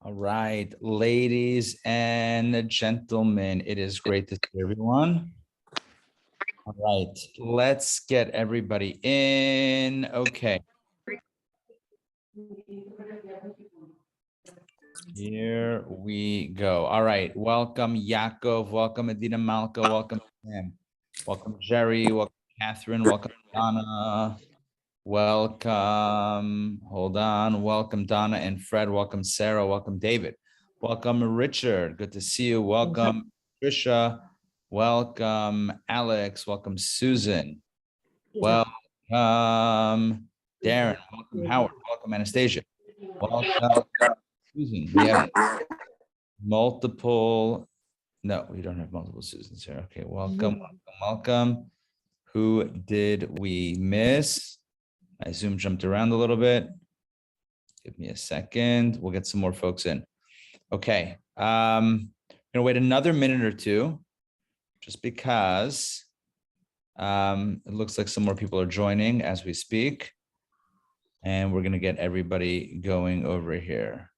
All right, ladies and gentlemen, it is great to see everyone. All right, let's get everybody in. Okay. Here we go. All right, welcome Yaakov, welcome Adina Malka, welcome Sam, welcome Jerry, welcome Catherine, welcome Donna, welcome, hold on, welcome Donna and Fred, welcome Sarah, welcome David, welcome Richard, good to see you, welcome Trisha, welcome Alex, welcome Susan, welcome Darren, welcome Howard, welcome Anastasia, welcome Susan. We have multiple, no, we don't have multiple Susans here. Okay, welcome. Who did we miss? I Zoom jumped around a little bit. Give me a second. We'll get some more folks in. Okay. I'm gonna wait another minute or two, just because it looks like some more people are joining as we speak. And we're gonna get everybody going over here.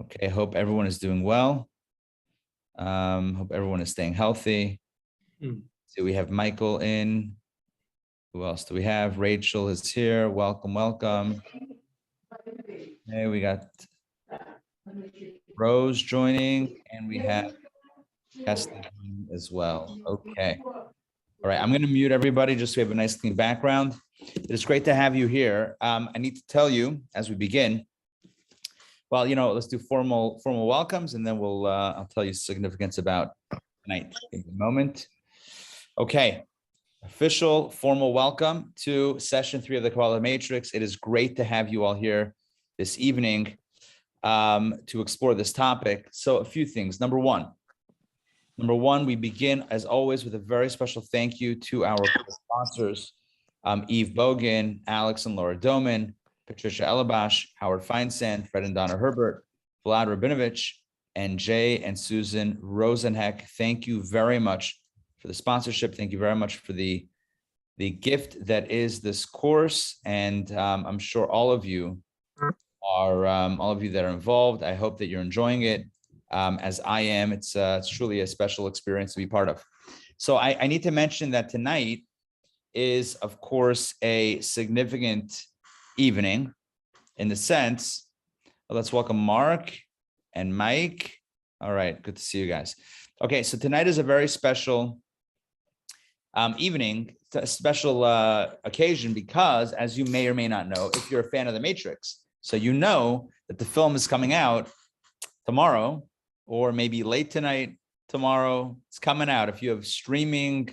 Okay, hope everyone is doing well. Hope everyone is staying healthy. So we have Michael in. Who else do we have? Rachel is here. Welcome, welcome. Okay, we got Rose joining, and we have Keston as well. Okay. All right, I'm going to mute everybody just so we have a nice clean background. It is great to have you here. I need to tell you as we begin. Well, let's do formal welcomes, and then I'll tell you significance about tonight in a moment. Okay. Official formal welcome to session 3 of the Kabbalah Matrix. It is great to have you all here this evening to explore this topic. So a few things. Number one, we begin as always with a very special thank you to our sponsors, Eve Bogan, Alex and Laura Doman, Patricia Elabash, Howard Feinsand, Fred and Donna Herbert, Vlad Rabinovich, and Jay and Susan Rosenheck. Thank you very much for the sponsorship. Thank you very much for the gift that is this course. And I'm sure all of you that are involved, I hope that you're enjoying it as I am. It's truly a special experience to be part of. So I need to mention that tonight is, of course, a significant evening in the sense, let's welcome Mark and Mike. All right, good to see you guys. Okay, so tonight is a very special evening, a special occasion, because as you may or may not know, if you're a fan of the Matrix, so you know that the film is coming out tomorrow, or maybe late tonight, tomorrow. It's coming out. If you have streaming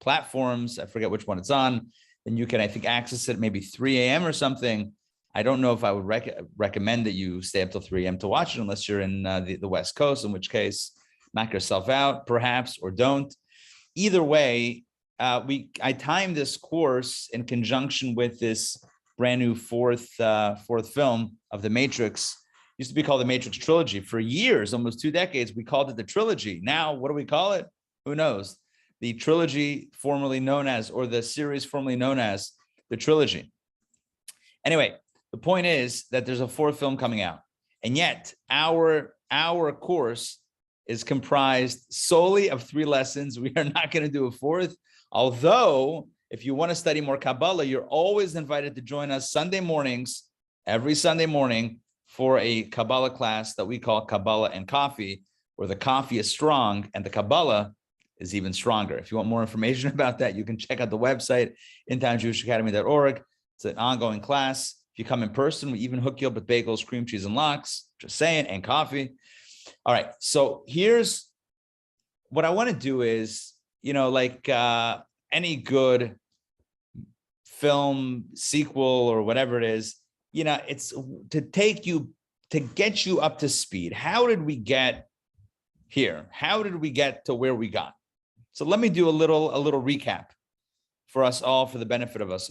platforms, I forget which one it's on, then you can, I think, access it maybe 3 a.m. or something. I don't know if I would recommend that you stay up till 3 a.m. to watch it unless you're in the West Coast, in which case knock yourself out, perhaps, or don't. Either way, I timed this course in conjunction with this brand new fourth film of the Matrix. It used to be called the Matrix Trilogy. For years, almost 2 decades, we called it the Trilogy. Now, what do we call it? Who knows? The trilogy formerly known as, or the series formerly known as the Trilogy. Anyway, the point is that there's a 4th film coming out, and yet our course is comprised solely of 3 lessons. We are not going to do a 4th, although if you want to study more Kabbalah, you're always invited to join us Sunday mornings, every Sunday morning, for a Kabbalah class that we call Kabbalah and Coffee, where the coffee is strong and the Kabbalah is even stronger. If you want more information about that, you can check out the website, intownjewishacademy.org. It's an ongoing class. If you come in person, we even hook you up with bagels, cream cheese, and lox, just saying, and coffee. All right, so here's what I want to do is, like any good film sequel or whatever it is, it's to get you up to speed. How did we get here? How did we get to where we got? So let me do a little recap for us all, for the benefit of us.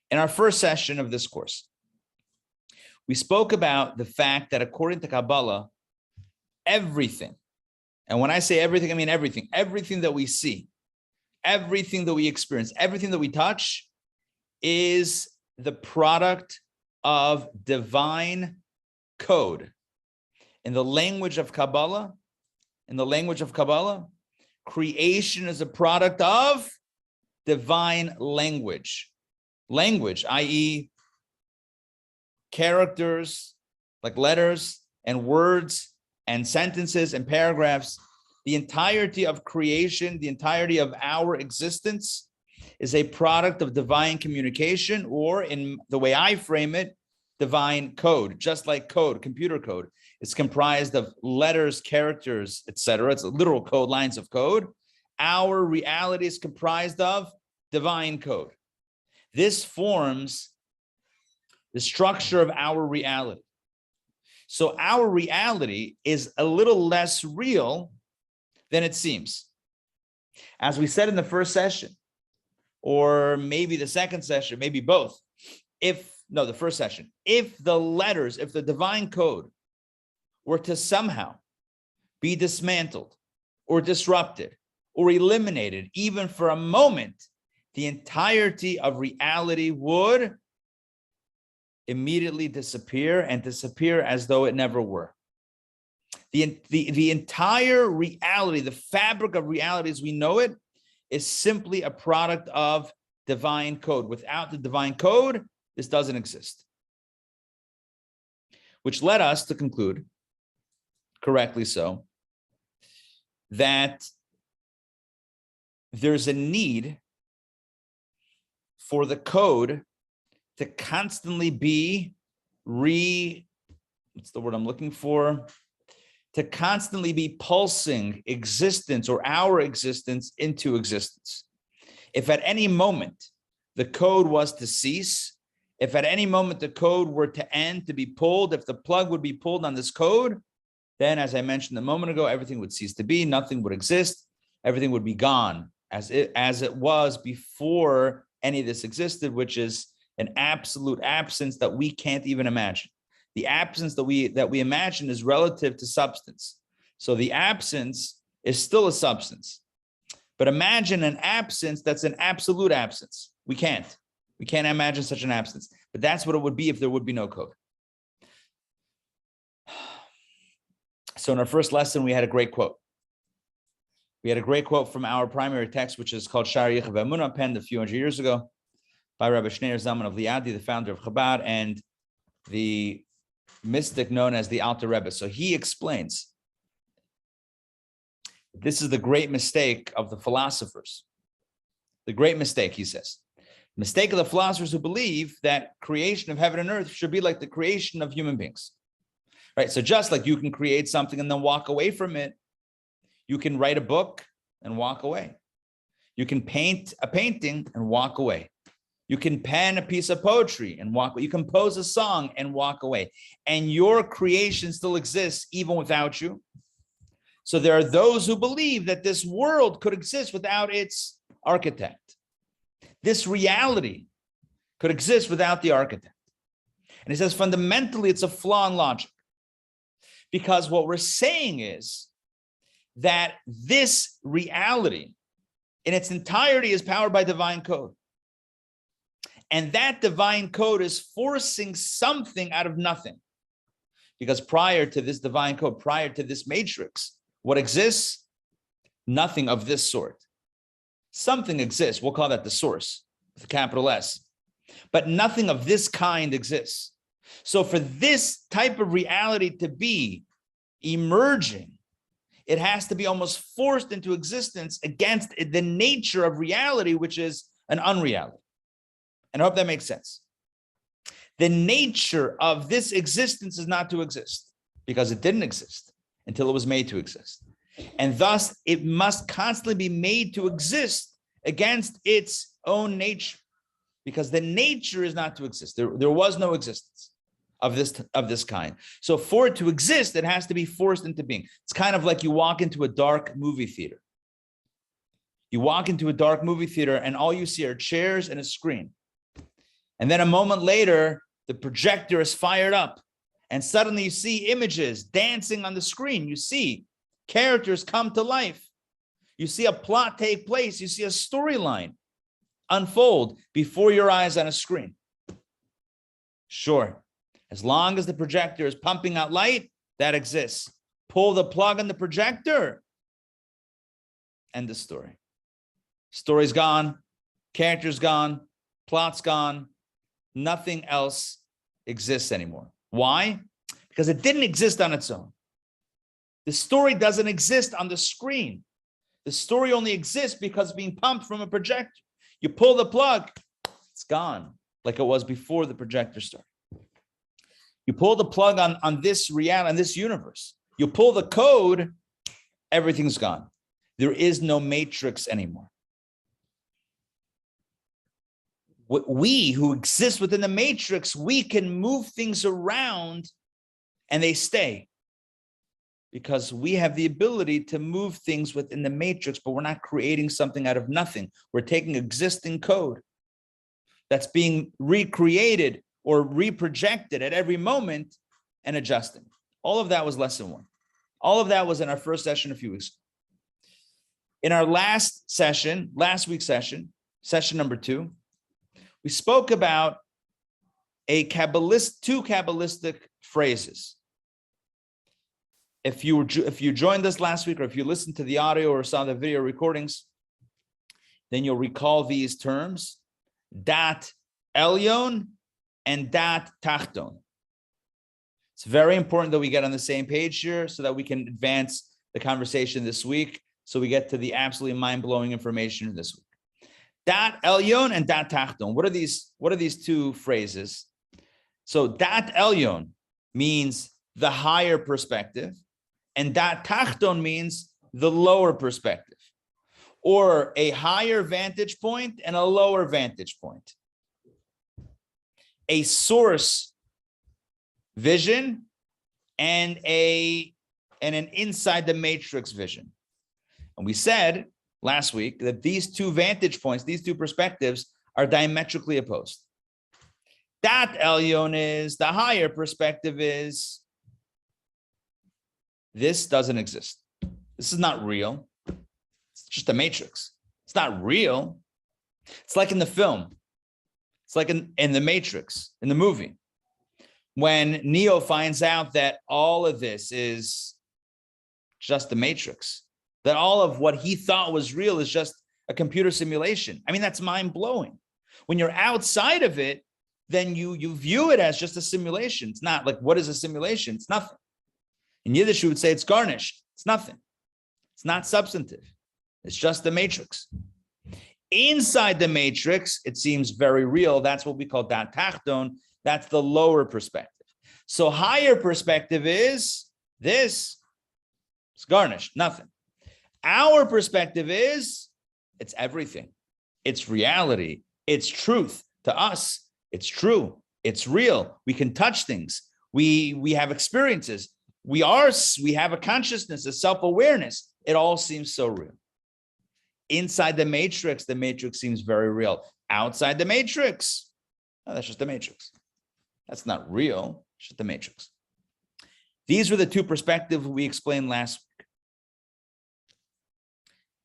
In our first session of this course, we spoke about the fact that according to Kabbalah, everything, and when I say everything, I mean everything that we see, everything that we experience, everything that we touch is the product of divine code. In the language of Kabbalah, creation is a product of divine language. Language, i.e., characters, like letters and words and sentences and paragraphs. The entirety of creation, the entirety of our existence is a product of divine communication, or in the way I frame it, divine code. Just like code, computer code, it's comprised of letters, characters, etc. It's a literal code, lines of code. Our reality is comprised of divine code. This forms the structure of our reality. So our reality is a little less real than it seems. As we said in the first session, or maybe the second session, maybe both, the first session, if the letters, if the divine code were to somehow be dismantled or disrupted or eliminated, even for a moment, the entirety of reality would immediately disappear, and disappear as though it never were. The entire reality, the fabric of reality as we know it, is simply a product of divine code. Without the divine code, this doesn't exist. Which led us to conclude, correctly so, that there's a need for the code to constantly be what's the word I'm looking for? To constantly be pulsing existence, or our existence, into existence. If at any moment the code was to cease, if at any moment the code were to end, to be pulled, if the plug would be pulled on this code, then, as I mentioned a moment ago, everything would cease to be, nothing would exist, everything would be gone as it was before any of this existed, which is an absolute absence that we can't even imagine. The absence that we imagine is relative to substance. So the absence is still a substance. But imagine an absence that's an absolute absence. We can't imagine such an absence. But that's what it would be if there would be no code. So in our first lesson, we had a great quote. We had a great quote from our primary text, which is called Shar Yichud V'Emunah, penned a few hundred years ago by Rabbi Shneur Zalman of Liadi, the founder of Chabad, and the mystic known as the Alter Rebbe. So he explains, this is the great mistake of the philosophers. The great mistake, he says. Mistake of the philosophers who believe that creation of heaven and earth should be like the creation of human beings. Right? So just like you can create something and then walk away from it, you can write a book and walk away. You can paint a painting and walk away. You can pen a piece of poetry and walk away. You can compose a song and walk away. And your creation still exists even without you. So there are those who believe that this world could exist without its architect. This reality could exist without the architect. And he says fundamentally it's a flaw in logic. Because what we're saying is that this reality in its entirety is powered by divine code. And that divine code is forcing something out of nothing. Because prior to this divine code, prior to this matrix, what exists? Nothing of this sort. Something exists. We'll call that the source, with a capital S. But nothing of this kind exists. So for this type of reality to be emerging, it has to be almost forced into existence against the nature of reality, which is an unreality. And I hope that makes sense. The nature of this existence is not to exist, because it didn't exist until it was made to exist. And thus, it must constantly be made to exist against its own nature, because the nature is not to exist. There was no existence of this kind. So for it to exist, it has to be forced into being. It's kind of like you walk into a dark movie theater. You walk into a dark movie theater and all you see are chairs and a screen. And then a moment later, the projector is fired up and suddenly you see images dancing on the screen. You see characters come to life. You see a plot take place. You see a storyline unfold before your eyes on a screen. Sure, As long as the projector is pumping out light, that exists. Pull the plug on the projector, end the story. Story's gone, character's gone, plot's gone, nothing else exists anymore. Why? Because it didn't exist on its own. The story doesn't exist on the screen. The story only exists because it's being pumped from a projector. You pull the plug, it's gone, like it was before the projector started. You pull the plug on this reality, on this universe. You pull the code, everything's gone. There is no matrix anymore. We who exist within the matrix, we can move things around and they stay. Because we have the ability to move things within the matrix, but we're not creating something out of nothing. We're taking existing code that's being recreated or reprojected at every moment and adjusting. All of that was lesson 1. All of that was in our first session a few weeks ago. In our last week's session, session number 2, we spoke about two Kabbalistic phrases. If you joined us last week, or if you listened to the audio or saw the video recordings, then you'll recall these terms: dat elyon and dat tachton. It's very important that we get on the same page here so that we can advance the conversation this week, so we get to the absolutely mind-blowing information this week. Dat elyon and dat tachton. What are these two phrases? So dat elyon means the higher perspective, and dat tachton means the lower perspective, or a higher vantage point and a lower vantage point. A source vision and an inside the matrix vision. And we said last week that these two vantage points, these two perspectives, are diametrically opposed. Dat elyon is, the higher perspective is, this doesn't exist. This is not real. It's just a matrix. It's not real. It's like in the film. It's like in the Matrix, in the movie, when Neo finds out that all of this is just the Matrix, that all of what he thought was real is just a computer simulation. I mean, that's mind-blowing. When you're outside of it, then you view it as just a simulation. It's not like, what is a simulation? It's nothing. In Yiddish, you would say it's garnished. It's nothing. It's not substantive. It's just the matrix. Inside the matrix, it seems very real. That's what we call dat tachton. That's the lower perspective. So higher perspective is this. It's garnished, nothing. Our perspective is it's everything. It's reality. It's truth. To us, it's true. It's real. We can touch things. We have experiences. We have a consciousness, a self-awareness. It all seems so real. Inside the matrix seems very real. Outside the matrix, no, that's just the matrix. That's not real. It's just the matrix. These were the two perspectives we explained last week.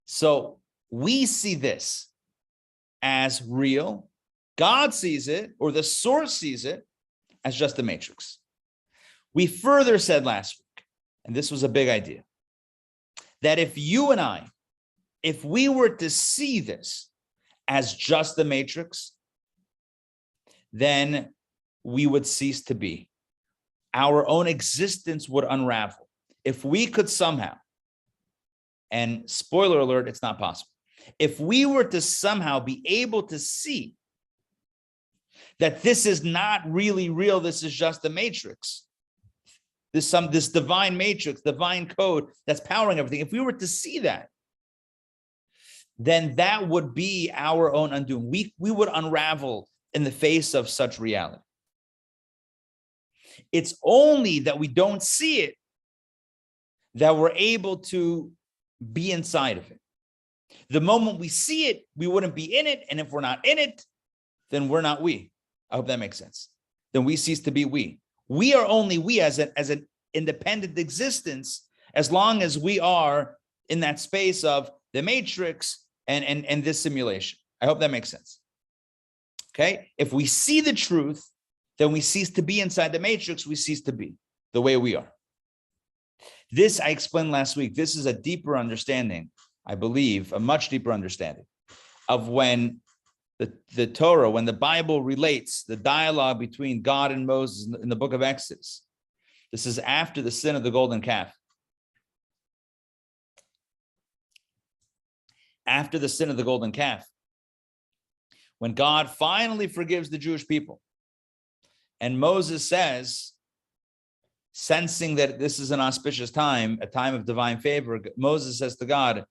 So we see this as real. God sees it, or the source sees it, as just the matrix. We further said last week, and this was a big idea, that if you and I, if we were to see this as just the matrix, then we would cease to be. Our own existence would unravel. If we could somehow, and spoiler alert, it's not possible. If we were to somehow be able to see that this is not really real, this is just the matrix, this divine matrix, divine code that's powering everything. If we were to see that, then that would be our own undoing. We would unravel in the face of such reality. It's only that we don't see it that we're able to be inside of it. The moment we see it, we wouldn't be in it. And if we're not in it, then we're not we. I hope that makes sense. Then we cease to be we. We are only we as an independent existence, as long as we are in that space of the matrix and this simulation. I hope that makes sense. Okay? If we see the truth, then we cease to be inside the matrix, we cease to be the way we are. This I explained last week. This is a deeper understanding, I believe, a much deeper understanding of when the Torah, when the Bible relates the dialogue between God and Moses in the book of Exodus. This is after the sin of the golden calf. After the sin of the golden calf, when God finally forgives the Jewish people, and Moses says, sensing that this is an auspicious time, a time of divine favor, Moses says to God,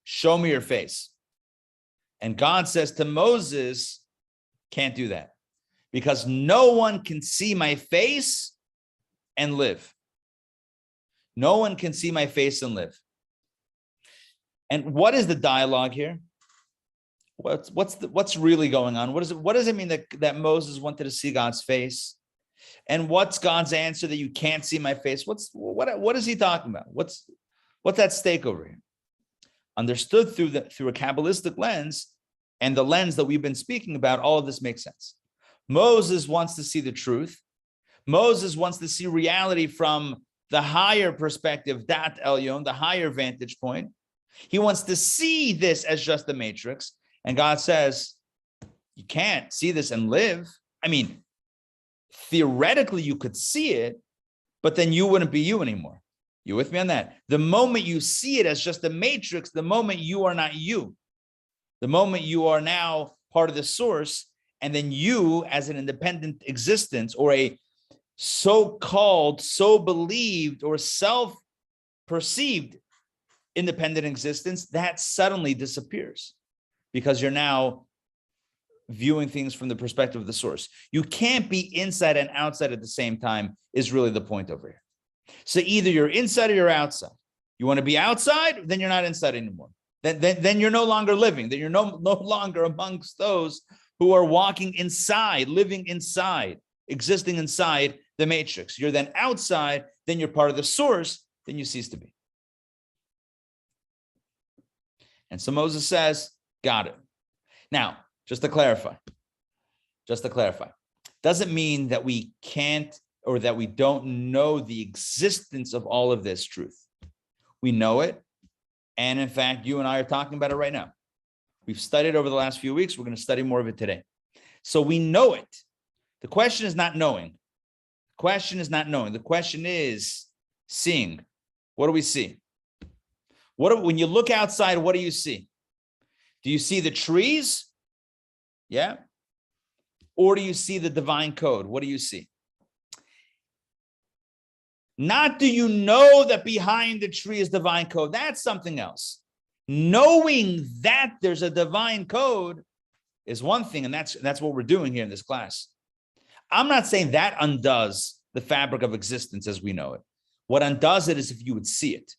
show me your face. And God says to Moses, can't do that, because no one can see my face and live. No one can see my face and live. And what is the dialogue here? What's really going on? What does it mean that Moses wanted to see God's face? And what's God's answer that you can't see my face? What is he talking about? What's at stake over here? Understood through a Kabbalistic lens, and the lens that we've been speaking about, all of this makes sense. Moses wants to see the truth. Moses wants to see reality from the higher perspective, Dat Elyon, the higher vantage point. He wants to see this as just a matrix. And God says, you can't see this and live. I mean, theoretically, you could see it, but then you wouldn't be you anymore. You with me on that? The moment you see it as just a matrix, the moment you are not you, the moment you are now part of the source, and then you as an independent existence or a so-called, so believed or self-perceived independent existence, that suddenly disappears because you're now viewing things from the perspective of the source. You can't be inside and outside at the same time is really the point over here. So either you're inside or you're outside. You want to be outside, then you're not inside anymore. Then you're no longer living. Then you're no longer amongst those who are walking inside, living inside, existing inside the matrix. You're then outside, then you're part of the source, then you cease to be. And so Moses says, got it. Now, just to clarify, doesn't mean that we can't or that we don't know the existence of all of this truth. We know it. And in fact, you and I are talking about it right now. We've studied over the last few weeks. We're going to study more of it today. So we know it. The question is not knowing. The question is not knowing. The question is seeing. What do we see? When you look outside, what do you see? Do you see the trees? Yeah. Or do you see the divine code? What do you see? Not do you know that behind the tree is divine code. That's something else. Knowing that there's a divine code is one thing, and that's what we're doing here in this class. I'm not saying that undoes the fabric of existence as we know it. What undoes it is if you would see it.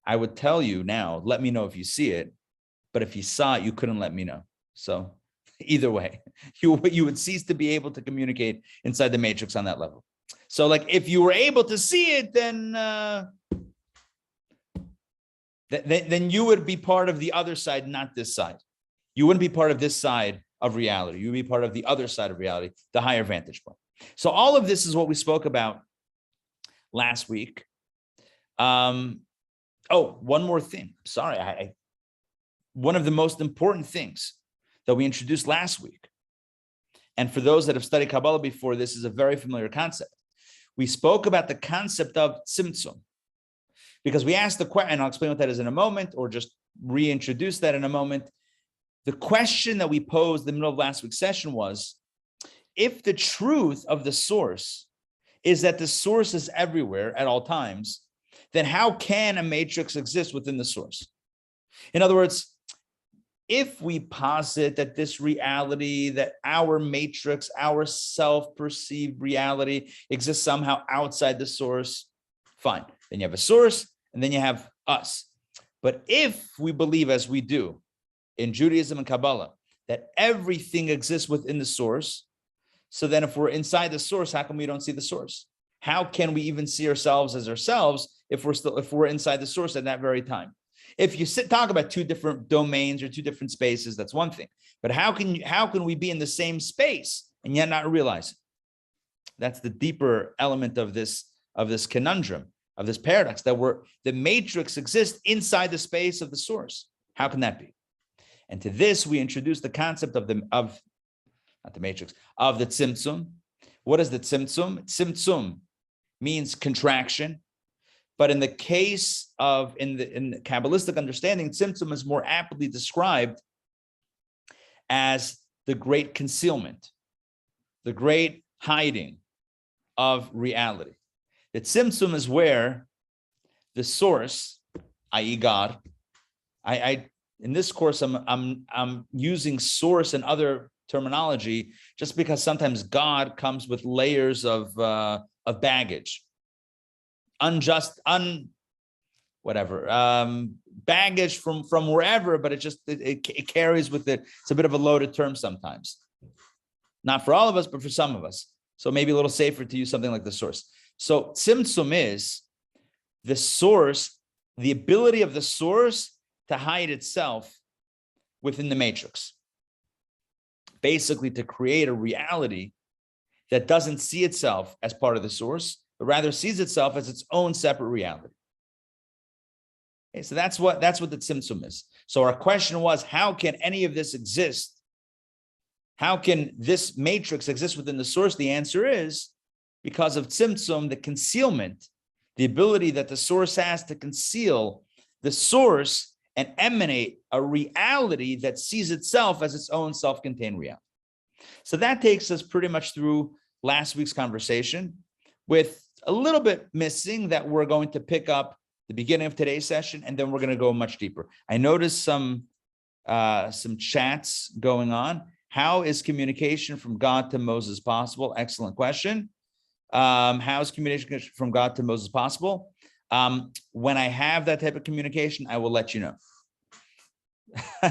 I would tell you now, let me know if you see it, but if you saw it, you couldn't let me know. So either way, you would cease to be able to communicate inside the matrix on that level. So like if you were able to see it, then you would be part of the other side, not this side. You wouldn't be part of this side of reality. You would be part of the other side of reality, the higher vantage point. So all of this is what we spoke about last week. Oh, one more thing. Sorry, one of the most important things that we introduced last week, and for those that have studied Kabbalah before, this is a very familiar concept. We spoke about the concept of Tsimsum, because we asked the question, and I'll explain what that is in a moment, or just reintroduce that in a moment. The question that we posed in the middle of last week's session was, if the truth of the source is that the source is everywhere at all times, then how can a matrix exist within the source? In other words, if we posit that this reality, that our matrix, our self-perceived reality exists somehow outside the source, fine. Then you have a source, and then you have us. But if we believe, as we do in Judaism and Kabbalah, that everything exists within the source, so then if we're inside the source, how come we don't see the source? How can we even see ourselves as ourselves if we're inside the source at that very time? If you talk about two different domains or two different spaces, that's one thing. But how can we be in the same space and yet not realize it? That's the deeper element of this conundrum, of this paradox, that the matrix exists inside the space of the source. How can that be? And to this, we introduce the concept of the Tsimsum. What is the Tsimsum? Tsimsum means contraction. But in the case of, in the Kabbalistic understanding, Tsimsum is more aptly described as the great concealment, the great hiding of reality. The Tsimsum is where the source, i.e. God, in this course, I'm using source and other terminology just because sometimes God comes with layers of baggage. Baggage from wherever, but it carries with it. It's a bit of a loaded term sometimes. Not for all of us, but for some of us. So maybe a little safer to use something like the source. So Tsimsum is the source, the ability of the source to hide itself within the matrix. Basically, to create a reality that doesn't see itself as part of the source, but rather sees itself as its own separate reality. Okay, so that's what the Tsimsum is. So our question was, how can any of this exist? How can this matrix exist within the source? The answer is because of Tsimsum, the concealment, the ability that the source has to conceal the source and emanate a reality that sees itself as its own self-contained reality. So that takes us pretty much through last week's conversation, with a little bit missing that we're going to pick up the beginning of today's session, and then we're going to go much deeper. I noticed some chats going on. How is communication from God to Moses possible? Excellent question. How is communication from God to Moses possible? When I have that type of communication, I will let you know.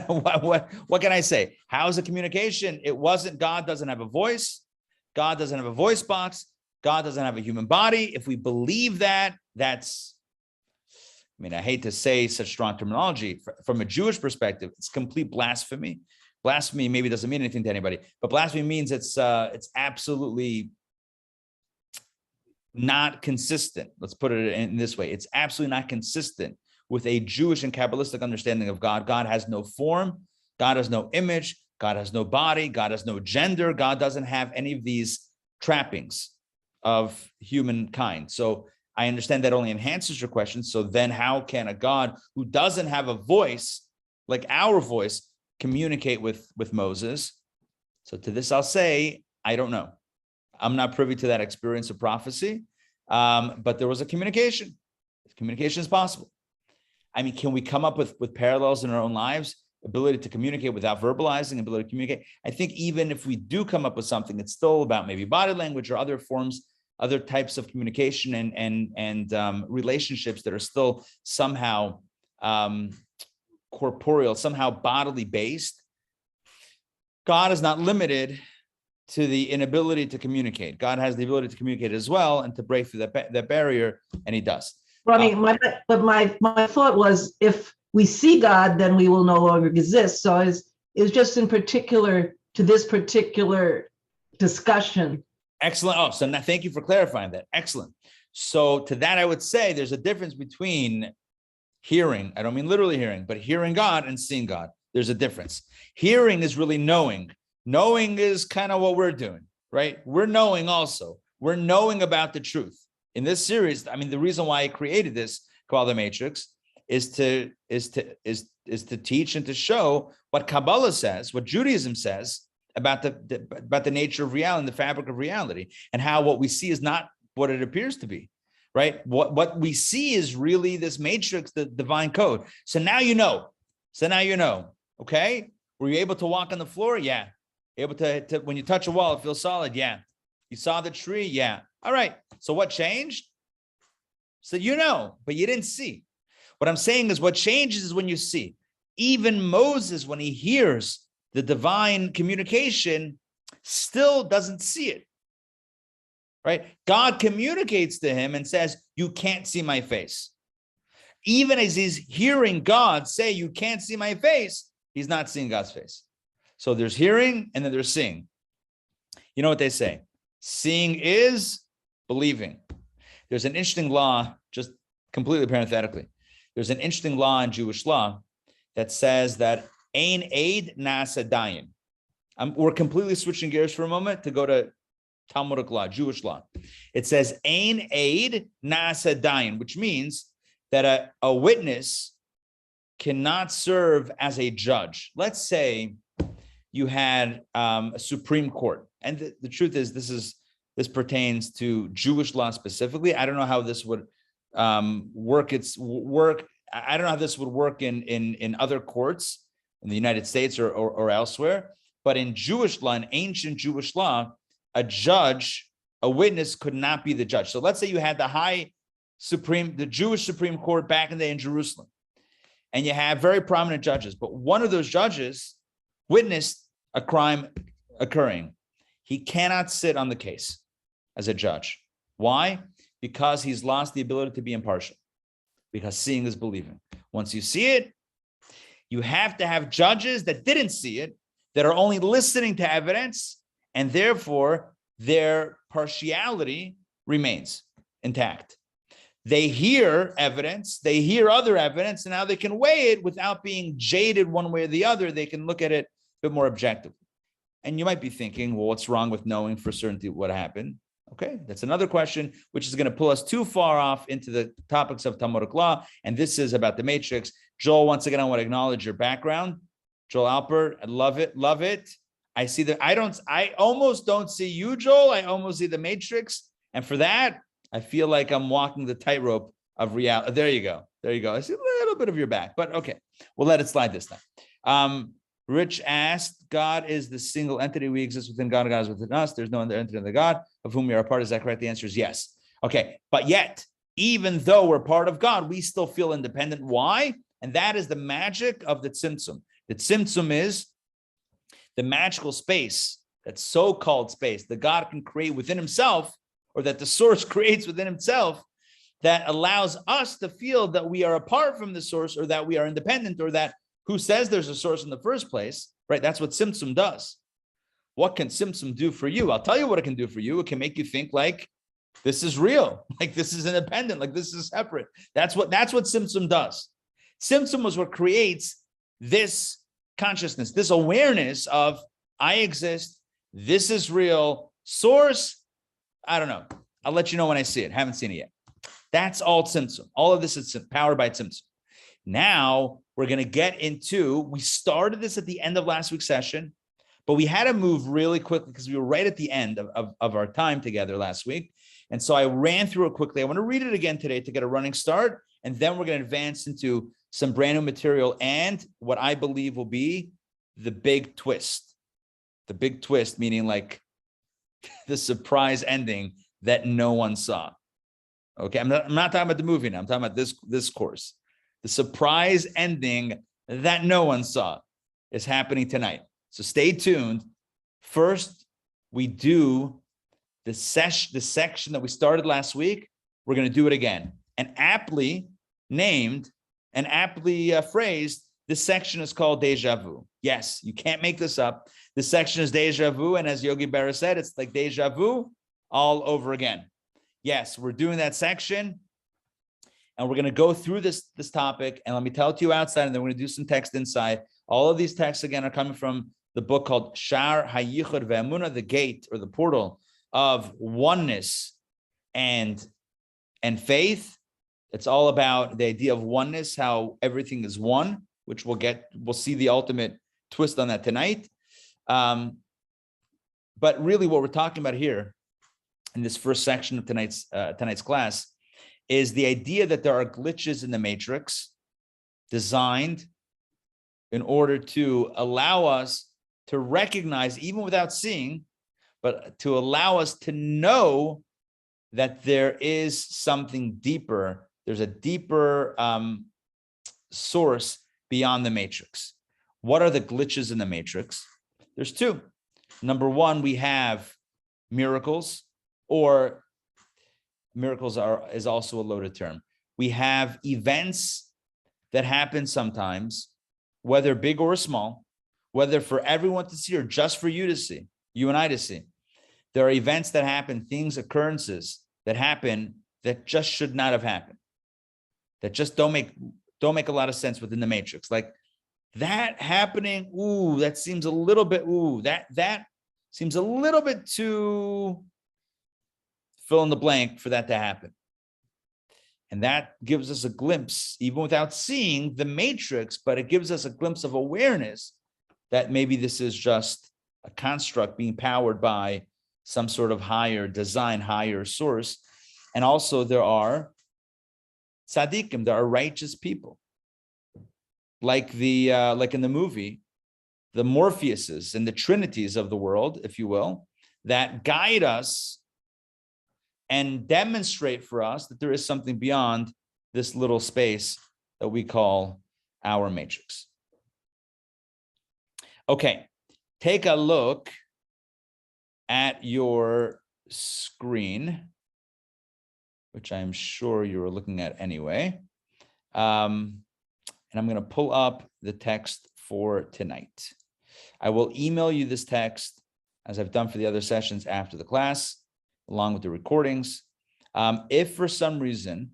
What can I say? How is the communication? It wasn't, God doesn't have a voice. God doesn't have a voice box. God doesn't have a human body. If we believe that, that's, I hate to say such strong terminology. From a Jewish perspective, it's complete blasphemy. Blasphemy maybe doesn't mean anything to anybody, but blasphemy means it's absolutely not consistent. Let's put it in this way. It's absolutely not consistent with a Jewish and Kabbalistic understanding of God. God has no form. God has no image. God has no body. God has no gender. God doesn't have any of these trappings of humankind. So I understand that only enhances your question. So then how can a God who doesn't have a voice, like our voice, communicate with Moses? So to this, I'll say, I don't know. I'm not privy to that experience of prophecy, but there was a communication. Communication is possible. Can we come up with parallels in our own lives? Ability to communicate without verbalizing, ability to communicate. I think even if we do come up with something, it's still about maybe body language or other forms, other types of communication and relationships that are still somehow corporeal, somehow bodily based. God is not limited to the inability to communicate. God has the ability to communicate as well and to break through that barrier, and he does. Well, my thought was, if we see God, then we will no longer exist. So it was just in particular to this particular discussion. Excellent. Oh, so now thank you for clarifying that. Excellent. So to that, I would say there's a difference between hearing, I don't mean literally hearing, but hearing God and seeing God. There's a difference. Hearing is really knowing. Knowing is kind of what we're doing, right? We're knowing also. We're knowing about the truth. In this series, the reason why I created this Kabbalah Matrix is to teach and to show what Kabbalah says, what Judaism says about the nature of reality and the fabric of reality, and how what we see is not what it appears to be, right? What we see is really this matrix, the divine code. So now you know. Okay? Were you able to walk on the floor? Yeah. Able to when you touch a wall, it feels solid? Yeah. You saw the tree? Yeah. All right. So what changed? So but you didn't see. What I'm saying is what changes is when you see. Even Moses, when he hears the divine communication, still doesn't see it, right? God communicates to him and says, you can't see my face. even as he's hearing God say, you can't see my face, he's not seeing God's face. So there's hearing and then there's seeing. You know what they say? Seeing is believing. There's an interesting law, just completely parenthetically. There's an interesting law in Jewish law that says that ein aid nasa dayan. We're completely switching gears for a moment to go to Talmudic law, Jewish law. It says ein aid nasa dayan, which means that a witness cannot serve as a judge. Let's say you had a Supreme Court, and the truth is this pertains to Jewish law specifically. I don't know how this would work. I don't know how this would work in other courts in the United States or elsewhere. But in Jewish law, in ancient Jewish law, a judge, a witness could not be the judge. So let's say you had the Jewish Supreme Court back in the day in Jerusalem, and you have very prominent judges, but one of those judges witnessed a crime occurring. He cannot sit on the case as a judge. Why? Because he's lost the ability to be impartial, because seeing is believing. Once you see it, you have to have judges that didn't see it, that are only listening to evidence, and therefore their partiality remains intact. They hear evidence, they hear other evidence, and now they can weigh it without being jaded one way or the other. They can look at it a bit more objectively. And you might be thinking, well, what's wrong with knowing for certainty what happened? Okay, that's another question, which is going to pull us too far off into the topics of Talmudic law. And this is about the matrix. Joel, once again, I want to acknowledge your background. Joel Alpert, I love it, love it. I see that I almost don't see you, Joel. I almost see the matrix. And for that, I feel like I'm walking the tightrope of reality. There you go. There you go. I see a little bit of your back, but okay, we'll let it slide this time. Rich asked, God is the single entity. We exist within God, and God is within us. There's no other entity than the God of whom we are a part. Is that correct? The answer is yes. Okay, but yet, even though we're part of God, we still feel independent. Why? And that is the magic of the Tsimsum. The Tsimsum is the magical space, that so-called space that God can create within himself, or that the source creates within himself, that allows us to feel that we are apart from the source, or that we are independent, or that who says there's a source in the first place, right? That's what Tsimsum does. What can Tsimsum do for you? I'll tell you what it can do for you. It can make you think like this is real, like this is independent, like this is separate. That's what Tsimsum does. Tsimsum is what creates this consciousness, this awareness of I exist, this is real, source, I don't know. I'll let you know when I see it. Haven't seen it yet. That's all Tsimsum. All of this is powered by Tsimsum. Now we're going to get into, we started this at the end of last week's session, but we had to move really quickly because we were right at the end of our time together last week. And so I ran through it quickly. I want to read it again today to get a running start. And then we're going to advance into some brand new material and what I believe will be the big twist. The big twist, meaning like the surprise ending that no one saw. Okay, I'm not talking about the movie now. I'm talking about this course. The surprise ending that no one saw is happening tonight. So stay tuned. First, we do the section that we started last week. We're going to do it again. And aptly named and aptly phrased, this section is called Deja Vu. Yes, you can't make this up. This section is Deja Vu. And as Yogi Berra said, it's like Deja Vu all over again. Yes, we're doing that section. And we're going to go through this topic. And let me tell it to you outside, and then we're going to do some text inside. All of these texts, again, are coming from the book called Shar HaYichud Ve'emunah, the gate or the portal of oneness and faith. It's all about the idea of oneness, how everything is one, which we'll see the ultimate twist on that tonight. But really what we're talking about here in this first section of tonight's class is the idea that there are glitches in the matrix designed in order to allow us to recognize, even without seeing, but to allow us to know that there is something deeper. There's a deeper source beyond the matrix. What are the glitches in the matrix? There's two. Number one, we have miracles, or miracles is also a loaded term. We have events that happen sometimes, whether big or small, whether for everyone to see or just for you to see, you and I to see. There are events that happen, things, occurrences that happen that just should not have happened, that just don't make a lot of sense within the matrix. Like that happening, ooh, that seems a little bit, that seems a little bit too fill in the blank for that to happen. And that gives us a glimpse, even without seeing the matrix, but it gives us a glimpse of awareness that maybe this is just a construct being powered by some sort of higher design, higher source. And also there are tzaddikim, there are righteous people. Like in the movie, the Morpheuses and the Trinities of the world, if you will, that guide us and demonstrate for us that there is something beyond this little space that we call our matrix. Okay, take a look at your screen, which I'm sure you were looking at anyway. And I'm going to pull up the text for tonight. I will email you this text, as I've done for the other sessions after the class, along with the recordings. If for some reason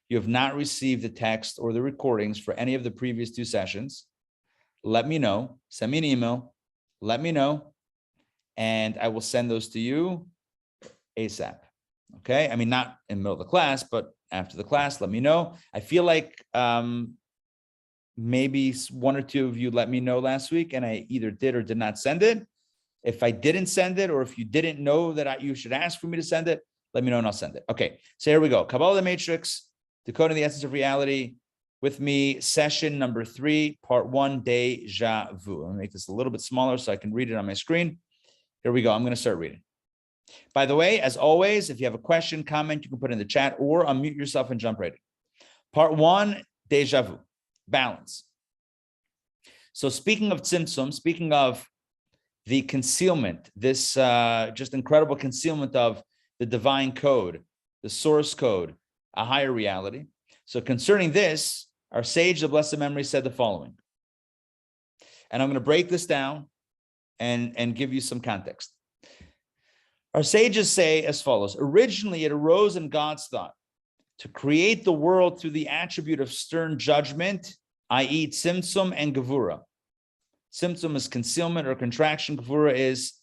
you have not received the text or the recordings for any of the previous two sessions, let me know. Send me an email. Let me know. And I will send those to you ASAP. Okay? I mean, not in the middle of the class, but after the class, let me know. I feel like maybe one or two of you let me know last week and I either did or did not send it. If I didn't send it, or if you didn't know that you should ask for me to send it, let me know and I'll send it. Okay, so here we go. Kabbalah the Matrix, Decoding the Essence of Reality. With me, session number 3, part 1, Deja Vu. I'm gonna make this a little bit smaller so I can read it on my screen. Here we go. I'm gonna start reading. By the way, as always, if you have a question, comment, you can put it in the chat or unmute yourself and jump right in. Part 1, Deja Vu, balance. So speaking of Tsimsum, speaking of the concealment, this just incredible concealment of the divine code, the source code, a higher reality. So concerning this, our sage of blessed memory said the following, and I'm going to break this down and give you some context. Our sages say as follows: originally, it arose in God's thought to create the world through the attribute of stern judgment, i.e. Tsimsum and Gavura. Tsimsum is concealment or contraction. Gavura is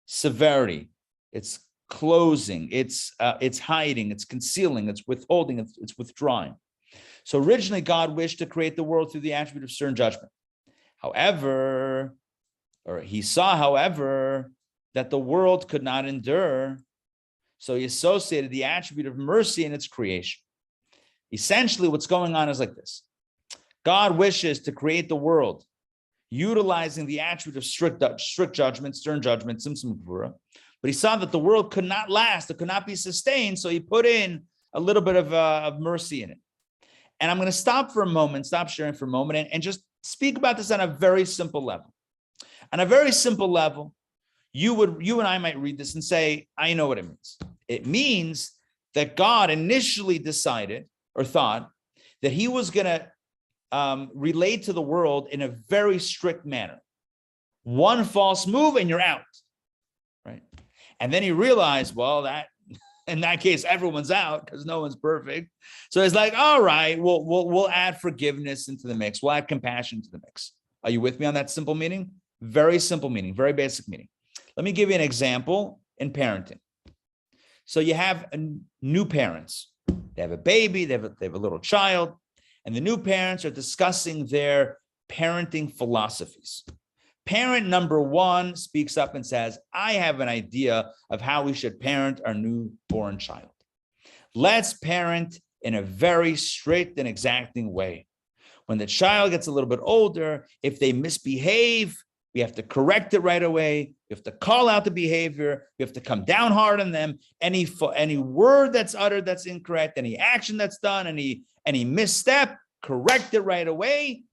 severity. It's closing. It's hiding. It's concealing. It's withholding. It's withdrawing. So originally, God wished to create the world through the attribute of stern judgment. However, he saw, however, that the world could not endure. So he associated the attribute of mercy in its creation. Essentially, what's going on is like this. God wishes to create the world utilizing the attribute of strict judgment, stern judgment, Tsimsum Gavura, but he saw that the world could not last, it could not be sustained, so he put in a little bit of mercy in it. And I'm going to stop sharing for a moment, and just speak about this on a very simple level. On a very simple level, you and I might read this and say, I know what it means. It means that God initially decided or thought that he was going to relate to the world in a very strict manner. One false move and you're out, right? And then he realized, well, that in that case, everyone's out because no one's perfect. So it's like, all right, we'll add forgiveness into the mix. We'll add compassion to the mix. Are you with me on that simple meaning? Very simple meaning, very basic meaning. Let me give you an example in parenting. So you have new parents. They have a baby, they have a little child, and the new parents are discussing their parenting philosophies. Parent number 1 speaks up and says, I have an idea of how we should parent our newborn child. Let's parent in a very strict and exacting way. When the child gets a little bit older, if they misbehave, we have to correct it right away. We have to call out the behavior. We have to come down hard on them. Any word that's uttered that's incorrect, any action that's done, any misstep, correct it right away.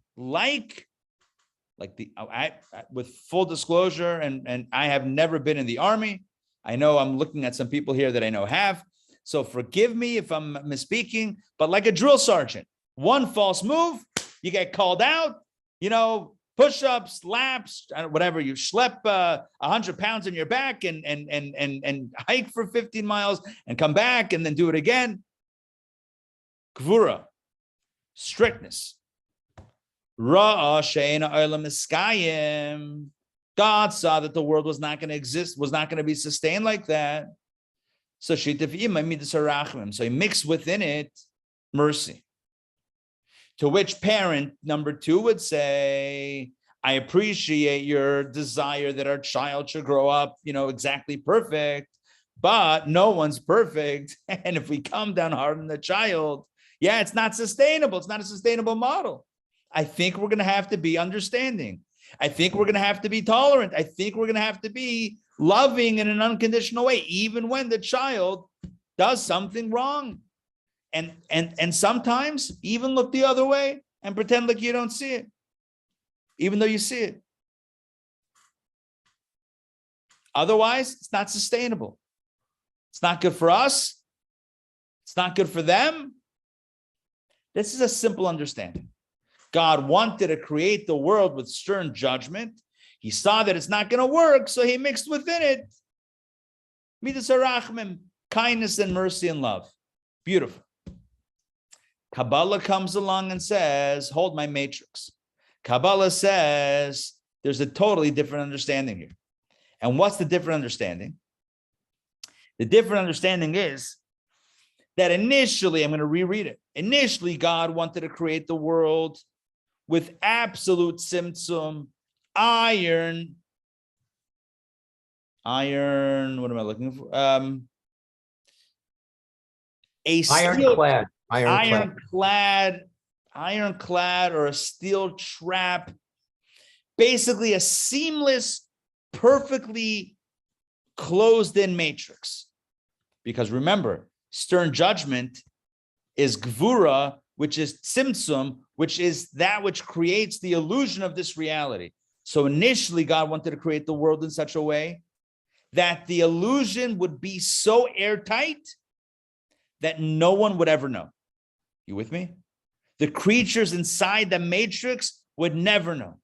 With full disclosure, and I have never been in the army. I know I'm looking at some people here that I know have. So forgive me if I'm misspeaking, but like a drill sergeant, one false move, you get called out, push-ups, laps, whatever. You schlep 100 pounds on your back and hike for 15 miles and come back and then do it again. Gavura, strictness. Ra'a she'ena olam iskayim. God saw that the world was not going to exist, was not going to be sustained like that. So he mixed within it mercy. To which parent number 2 would say, I appreciate your desire that our child should grow up, exactly perfect, but no one's perfect. And if we come down hard on the child, it's not sustainable. It's not a sustainable model. I think we're going to have to be understanding. I think we're going to have to be tolerant. I think we're going to have to be loving in an unconditional way, even when the child does something wrong. And sometimes even look the other way and pretend like you don't see it, even though you see it. Otherwise, it's not sustainable. It's not good for us. It's not good for them. This is a simple understanding. God wanted to create the world with stern judgment. He saw that it's not going to work, so he mixed within it midas harachmim, kindness and mercy and love. Beautiful. Kabbalah comes along and says, hold my matrix. Kabbalah says there's a totally different understanding here. And what's the different understanding? The different understanding is that initially, I'm going to reread it. Initially, God wanted to create the world with absolute Tsimsum, iron, what am I looking for? Ironclad or a steel trap, basically a seamless, perfectly closed-in matrix. Because remember, stern judgment is Gavura, which is Tsimsum, which is that which creates the illusion of this reality. So initially, God wanted to create the world in such a way that the illusion would be so airtight that no one would ever know. You with me? The creatures inside the matrix would never know.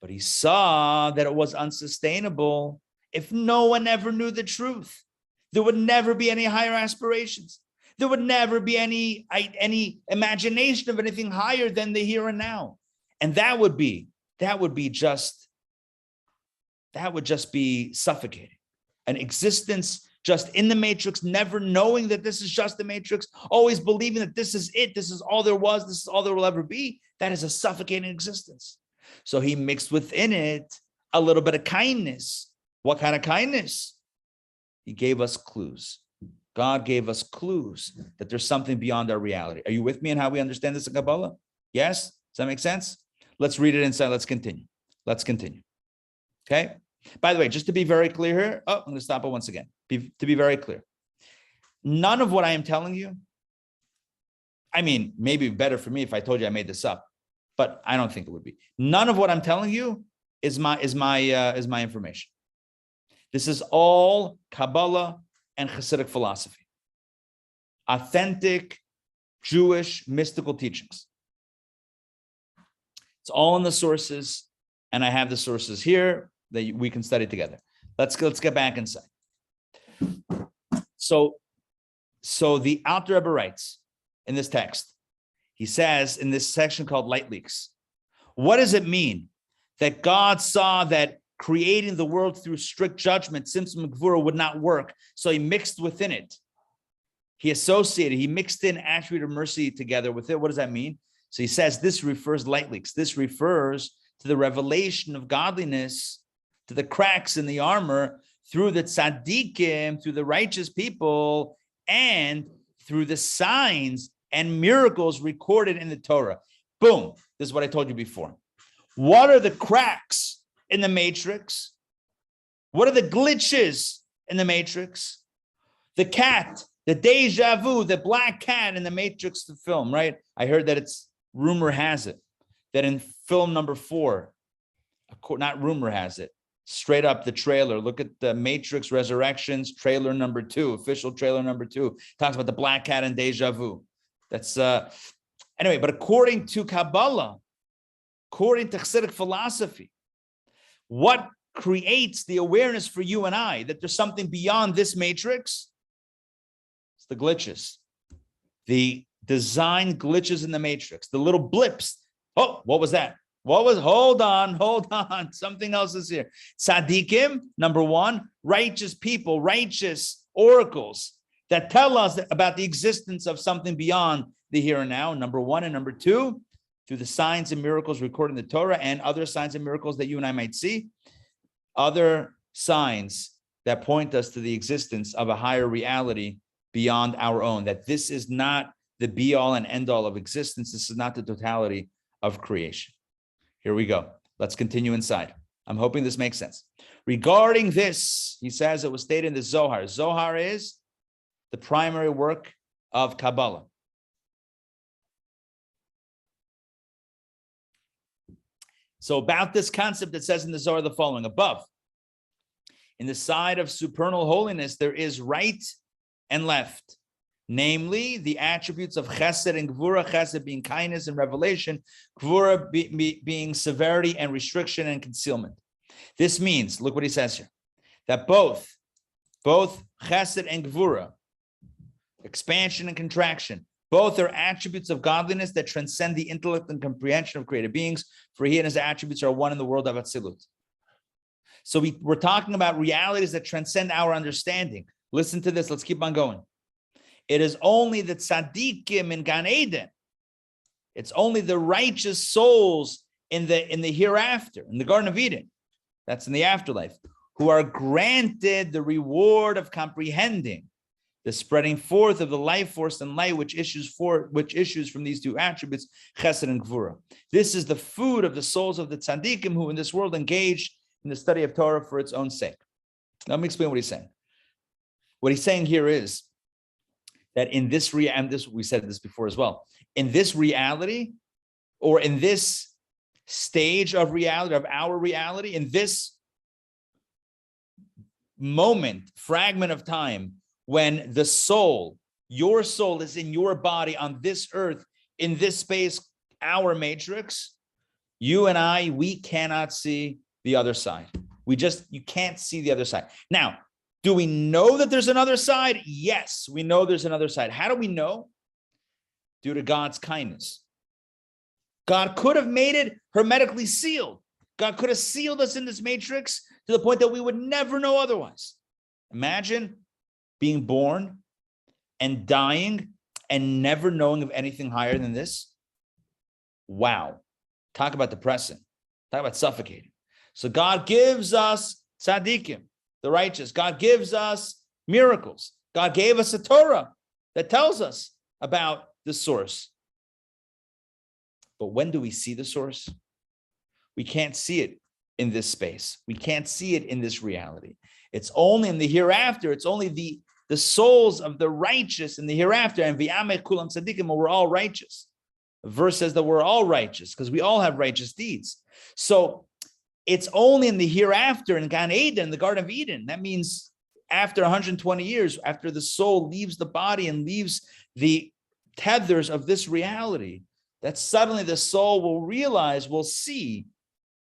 But he saw that it was unsustainable if no one ever knew the truth. There would never be any higher aspirations. There would never be any imagination of anything higher than the here and now. And that would just be suffocating. An existence just in the matrix, never knowing that this is just the matrix, always believing that this is it, this is all there was, this is all there will ever be. That is a suffocating existence. So he mixed within it a little bit of kindness. What kind of kindness? He gave us clues. God gave us clues that there's something beyond our reality. Are you with me in how we understand this in Kabbalah? Yes? Does that make sense? Let's read it inside. Let's continue. Okay? By the way, just to be very clear here, I'm going to stop it once again. To be very clear, none of what I am telling you, I mean, maybe better for me if I told you I made this up, but I don't think it would be. None of what I'm telling you is my information. This is all Kabbalah and Hasidic philosophy, authentic Jewish mystical teachings. It's all in the sources, and I have the sources here that we can study together. Let's get back inside. So the Alter Rebbe writes in this text, he says in this section called Light Leaks, what does it mean that God saw that creating the world through strict judgment, Tsimsum and Gavura, would not work, so he mixed within it? He mixed in attribute of mercy together with it. What does that mean? So he says this refers, Light Leaks, this refers to the revelation of godliness, to the cracks in the armor through the tzaddikim, through the righteous people, and through the signs and miracles recorded in the Torah. Boom. This is what I told you before. What are the cracks in the matrix? What are the glitches in the matrix? The cat, the Deja Vu, the black cat in the Matrix, the film, right? I heard that rumor has it, that in film number 4, not rumor has it, straight up the trailer. Look at the Matrix Resurrections, trailer number 2, official trailer number 2. Talks about the black cat and Deja Vu. That's anyway, but according to Kabbalah, according to Hasidic philosophy, what creates the awareness for you and I that there's something beyond this matrix? It's the glitches, the design glitches in the matrix, the little blips. Oh, what was that? Hold on. Something else is here. Tzaddikim, number 1, righteous people, righteous oracles that tell us about the existence of something beyond the here and now, number 1. And number 2, through the signs and miracles recorded in the Torah and other signs and miracles that you and I might see, other signs that point us to the existence of a higher reality beyond our own, that this is not the be-all and end-all of existence. This is not the totality of creation. Here we go. Let's continue inside. I'm hoping this makes sense. Regarding this, he says it was stated in the Zohar. Zohar is the primary work of Kabbalah. So about this concept, it says in the Zohar the following: above, in the side of supernal holiness, there is right and left, namely the attributes of chesed and gevura, chesed being kindness and revelation, gevura being severity and restriction and concealment. This means, look what he says here, that both chesed and gevura, expansion and contraction, both are attributes of godliness that transcend the intellect and comprehension of created beings, for he and his attributes are one in the world of Atzilut. So we're talking about realities that transcend our understanding. Listen to this. Let's keep on going. It is only the tzaddikim in Gan Eden. It's only the righteous souls in the hereafter, in the Garden of Eden, that's in the afterlife, who are granted the reward of comprehending the spreading forth of the life force and light which issues from these two attributes, chesed and gevura. This is the food of the souls of the tzaddikim who in this world engage in the study of Torah for its own sake. Let me explain what he's saying. What he's saying here is that in this we said this before as well, in this reality, or in this stage of reality, of our reality, in this moment, fragment of time, when the soul, your soul is in your body on this earth, in this space, our matrix, you and I, we cannot see the other side. You can't see the other side. Now, do we know that there's another side? Yes, we know there's another side. How do we know? Due to God's kindness. God could have made it hermetically sealed. God could have sealed us in this matrix to the point that we would never know otherwise. Imagine being born and dying and never knowing of anything higher than this. Wow. Talk about depressing. Talk about suffocating. So God gives us tzaddikim, the righteous. God gives us miracles. God gave us a Torah that tells us about the source. But when do we see the source? We can't see it in this space. We can't see it in this reality. It's only in the hereafter. It's only the souls of the righteous in the hereafter. And v'amech kulam tzaddikim, we're all righteous. The verse says that we're all righteous because we all have righteous deeds. So it's only in the hereafter, in Gan Eden, the Garden of Eden. That means after 120 years, after the soul leaves the body and leaves the tethers of this reality, that suddenly the soul will realize, will see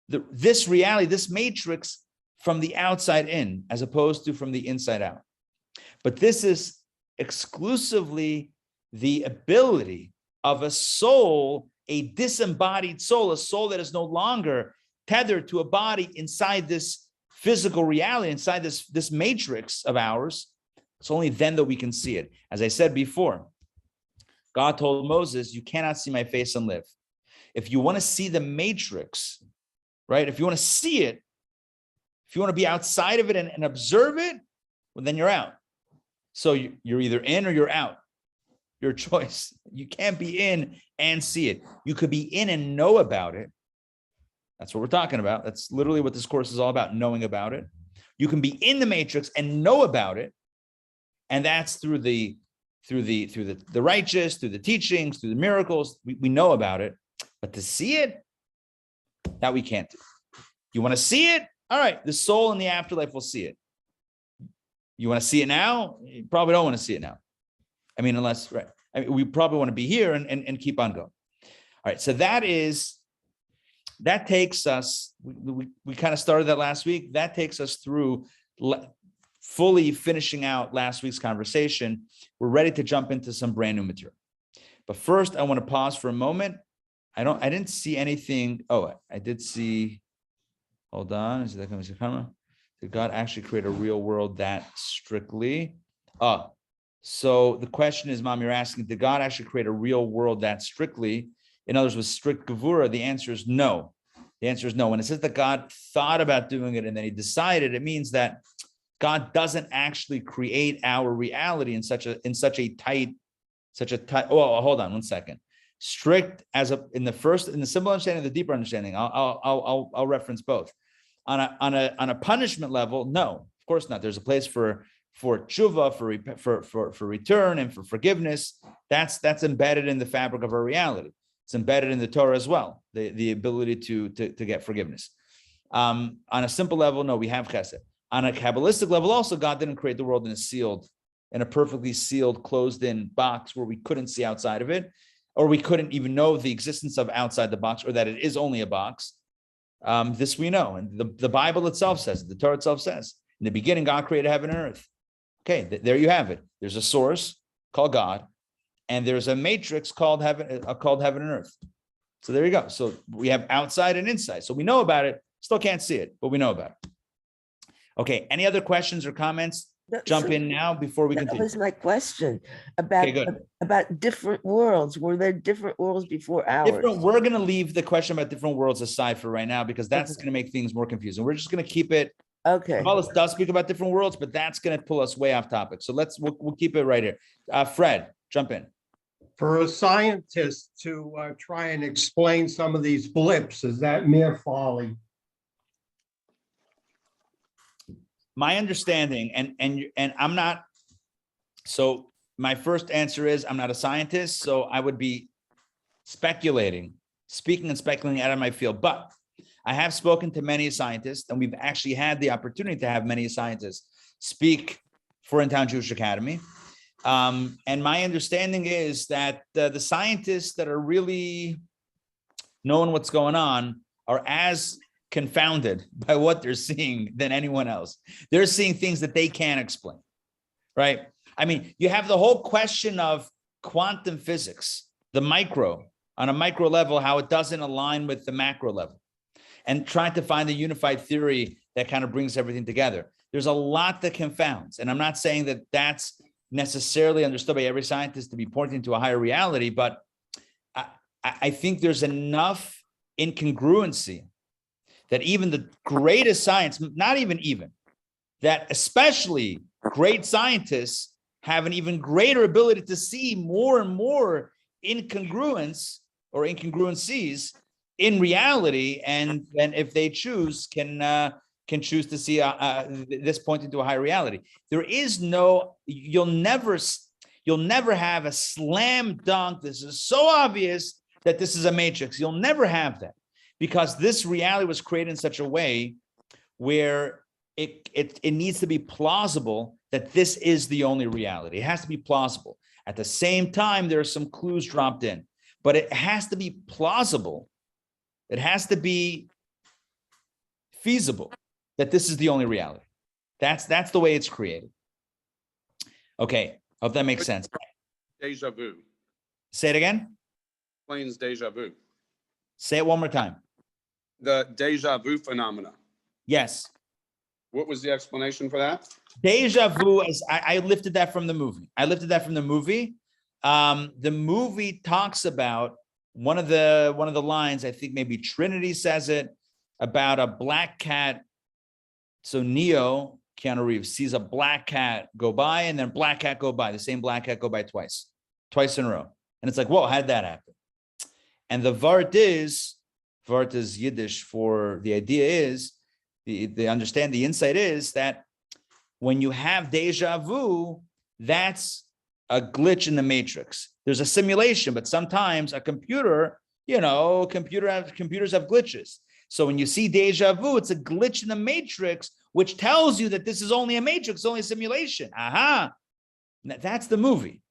this reality, this matrix from the outside in, as opposed to from the inside out. But this is exclusively the ability of a soul, a disembodied soul, a soul that is no longer tethered to a body inside this physical reality, inside this matrix of ours. It's only then that we can see it. As I said before, God told Moses, you cannot see my face and live. If you want to see the matrix, right? If you want to see it, if you want to be outside of it and observe it, well, then you're out. So you're either in or you're out. Your choice. You can't be in and see it. You could be in and know about it. That's what we're talking about. That's literally what this course is all about, knowing about it. You can be in the matrix and know about it. And that's through the righteous, through the teachings, through the miracles. We know about it. But to see it, that we can't do. You want to see it? All right, the soul in the afterlife will see it. You want to see it now? You probably don't want to see it now. I mean, unless, right. I mean, we probably want to be here and keep on going. All right, so that takes us, we kind of started that last week. That takes us through fully finishing out last week's conversation. We're ready to jump into some brand new material. But first, I want to pause for a moment. I didn't see anything. Oh, I did see, hold on. Is that coming to camera? Did God actually create a real world that strictly? So the question is, Mom, you're asking, did God actually create a real world that strictly? In other words, with strict Gavura, the answer is no. The answer is no. When it says that God thought about doing it and then he decided, it means that God doesn't actually create our reality in such a tight. Oh, hold on 1 second. Strict in the simple understanding, the deeper understanding. I'll reference both. On a punishment level, no, of course not. There's a place for tshuva, for return, and for forgiveness. That's embedded in the fabric of our reality. It's embedded in the Torah as well. The ability to get forgiveness. On a simple level, no, we have chesed. On a Kabbalistic level, also, God didn't create the world in a perfectly sealed, closed-in box where we couldn't see outside of it, or we couldn't even know the existence of outside the box, or that it is only a box. This we know, and the Bible itself says, the Torah itself says, in the beginning, God created heaven and earth. Okay, there you have it. There's a source called God, and there's a matrix called heaven and earth. So there you go. So we have outside and inside. So we know about it. Still can't see it, but we know about it. Okay. Any other questions or comments? Jump in now before we continue. That was my question about different worlds. Were there different worlds before ours? We're going to leave the question about different worlds aside for right now, because that's going to make things more confusing. We're just going to keep it. Okay. Kabbalah does speak about different worlds, but that's going to pull us way off topic. So we'll keep it right here. Fred, jump in. For a scientist to try and explain some of these blips, is that mere folly? My understanding, and I'm not, so my first answer is I'm not a scientist, so I would be speaking and speculating out of my field, but I have spoken to many scientists, and we've actually had the opportunity to have many scientists speak for Intown Jewish Academy. And my understanding is that the scientists that are really knowing what's going on are as confounded by what they're seeing than anyone else. They're seeing things that they can't explain, right? I mean, you have the whole question of quantum physics, on a micro level, how it doesn't align with the macro level, and trying to find a unified theory that kind of brings everything together. There's a lot that confounds, and I'm not saying that that's necessarily understood by every scientist to be pointing to a higher reality, but I think there's enough incongruency that even the greatest science, not even, that especially great scientists have an even greater ability to see more and more incongruencies in reality, and if they choose, can choose to see this pointing to a higher reality. There is no, you'll never have a slam dunk. This is so obvious that this is a matrix. You'll never have that, because this reality was created in such a way where it needs to be plausible that this is the only reality. It has to be plausible. At the same time, there are some clues dropped in, but it has to be plausible. It has to be feasible that this is the only reality. That's the way it's created. Okay, hope that makes sense. Deja vu. Say it again. Explains deja vu. Say it one more time. The deja vu phenomena. Yes. What was the explanation for that? Deja vu, I lifted that from the movie. The movie talks about one of the lines, I think maybe Trinity says it, about a black cat. So Keanu Reeves sees a black cat go by, and then black cat go by, the same black cat go by twice in a row. And it's like, whoa, how did that happen? And the vart is Yiddish for the idea is, the insight is that when you have deja vu, that's a glitch in the matrix. There's a simulation, but sometimes a computer, computers have glitches. So when you see deja vu, it's a glitch in the matrix, which tells you that this is only a matrix, only a simulation. Aha. That's the movie.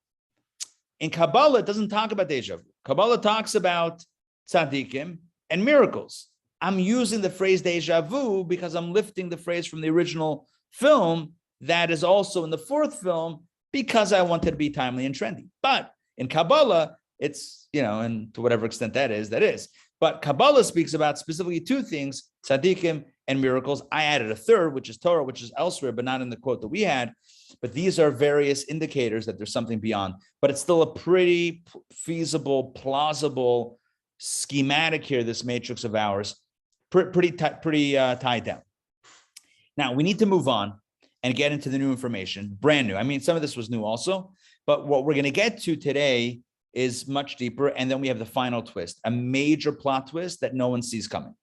In Kabbalah, it doesn't talk about deja vu. Kabbalah talks about tzaddikim and miracles. I'm using the phrase deja vu because I'm lifting the phrase from the original film that is also in the fourth film because I wanted to be timely and trendy. But in Kabbalah, it's, and to whatever extent that is. But Kabbalah speaks about specifically two things, tzaddikim and miracles. I added a third, which is Torah, which is elsewhere, but not in the quote that we had. But these are various indicators that there's something beyond. But it's still a pretty feasible, plausible schematic here, this matrix of ours, pretty tied down. Now, we need to move on and get into the new information, brand new. I mean, some of this was new also, but what we're going to get to today is much deeper. And then we have the final twist, a major plot twist that no one sees coming.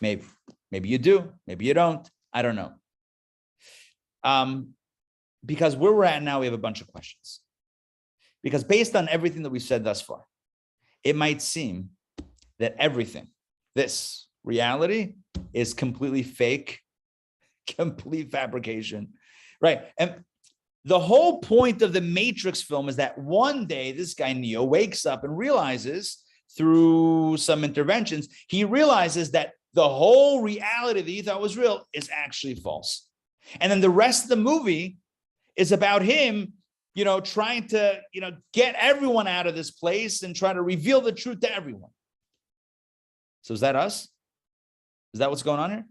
Maybe you do, maybe you don't. I don't know. Because where we're at now, we have a bunch of questions. Because based on everything that we've said thus far, it might seem that everything, this reality, is completely fake, complete fabrication, right? And the whole point of the Matrix film is that one day this guy Neo wakes up and realizes through some interventions, he realizes that the whole reality that he thought was real is actually false. And then the rest of the movie is about him, trying to, get everyone out of this place and try to reveal the truth to everyone. So is that us? Is that what's going on here?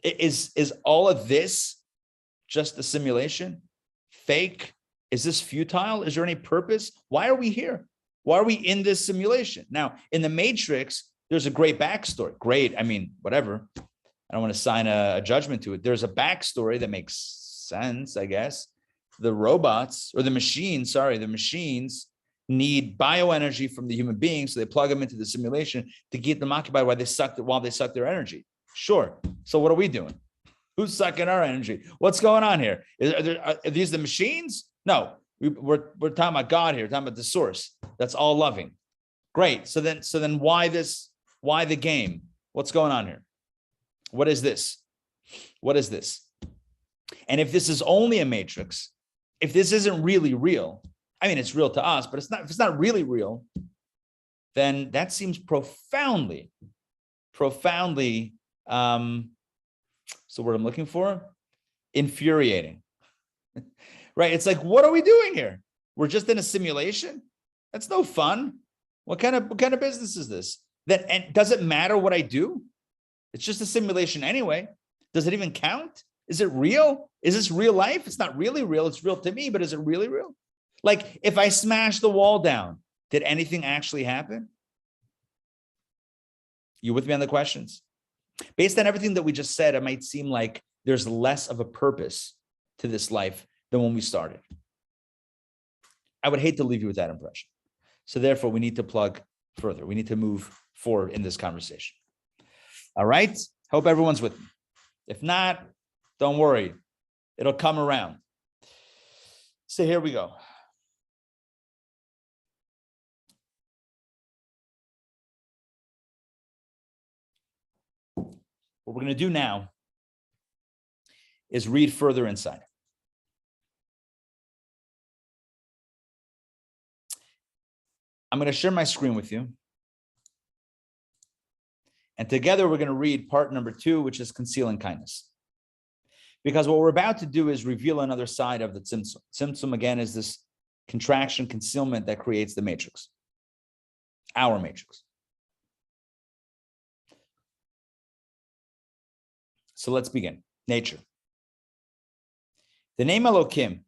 Is all of this just a simulation? Fake? Is this futile? Is there any purpose? Why are we here? Why are we in this simulation? Now, in the Matrix, there's a great backstory. Great, whatever. I don't want to sign a judgment to it. There's a backstory that makes sense, I guess. The robots, or the machines need bioenergy from the human beings, so they plug them into the simulation to keep them occupied while they suck their energy. Sure. So what are we doing? Who's sucking our energy? What's going on here? Are these the machines? No, we're talking about God here, talking about the source that's all loving. Great. So then why this? Why the game? What's going on here? What is this? What is this? And if this is only a matrix, if this isn't really real, it's real to us, but if it's not really real, then that seems profoundly, what's the word I'm looking for? Infuriating, right? It's like, what are we doing here? We're just in a simulation. That's no fun. What kind of business is this? And does it matter what I do? It's just a simulation anyway. Does it even count? Is it real? Is this real life? It's not really real. It's real to me, but is it really real? Like if I smash the wall down, did anything actually happen? You with me on the questions? Based on everything that we just said, it might seem like there's less of a purpose to this life than when we started. I would hate to leave you with that impression. So therefore, we need to plug further. We need to move forward in this conversation. All right? Hope everyone's with me. If not, don't worry. It'll come around. So here we go. What we're going to do now is read further inside. I'm going to share my screen with you. And together we're going to read part number 2, which is concealing kindness. Because what we're about to do is reveal another side of the Tsimsum. Tsimsum, again, is this contraction, concealment that creates the matrix, our matrix. So let's begin. Nature. The name Elokim,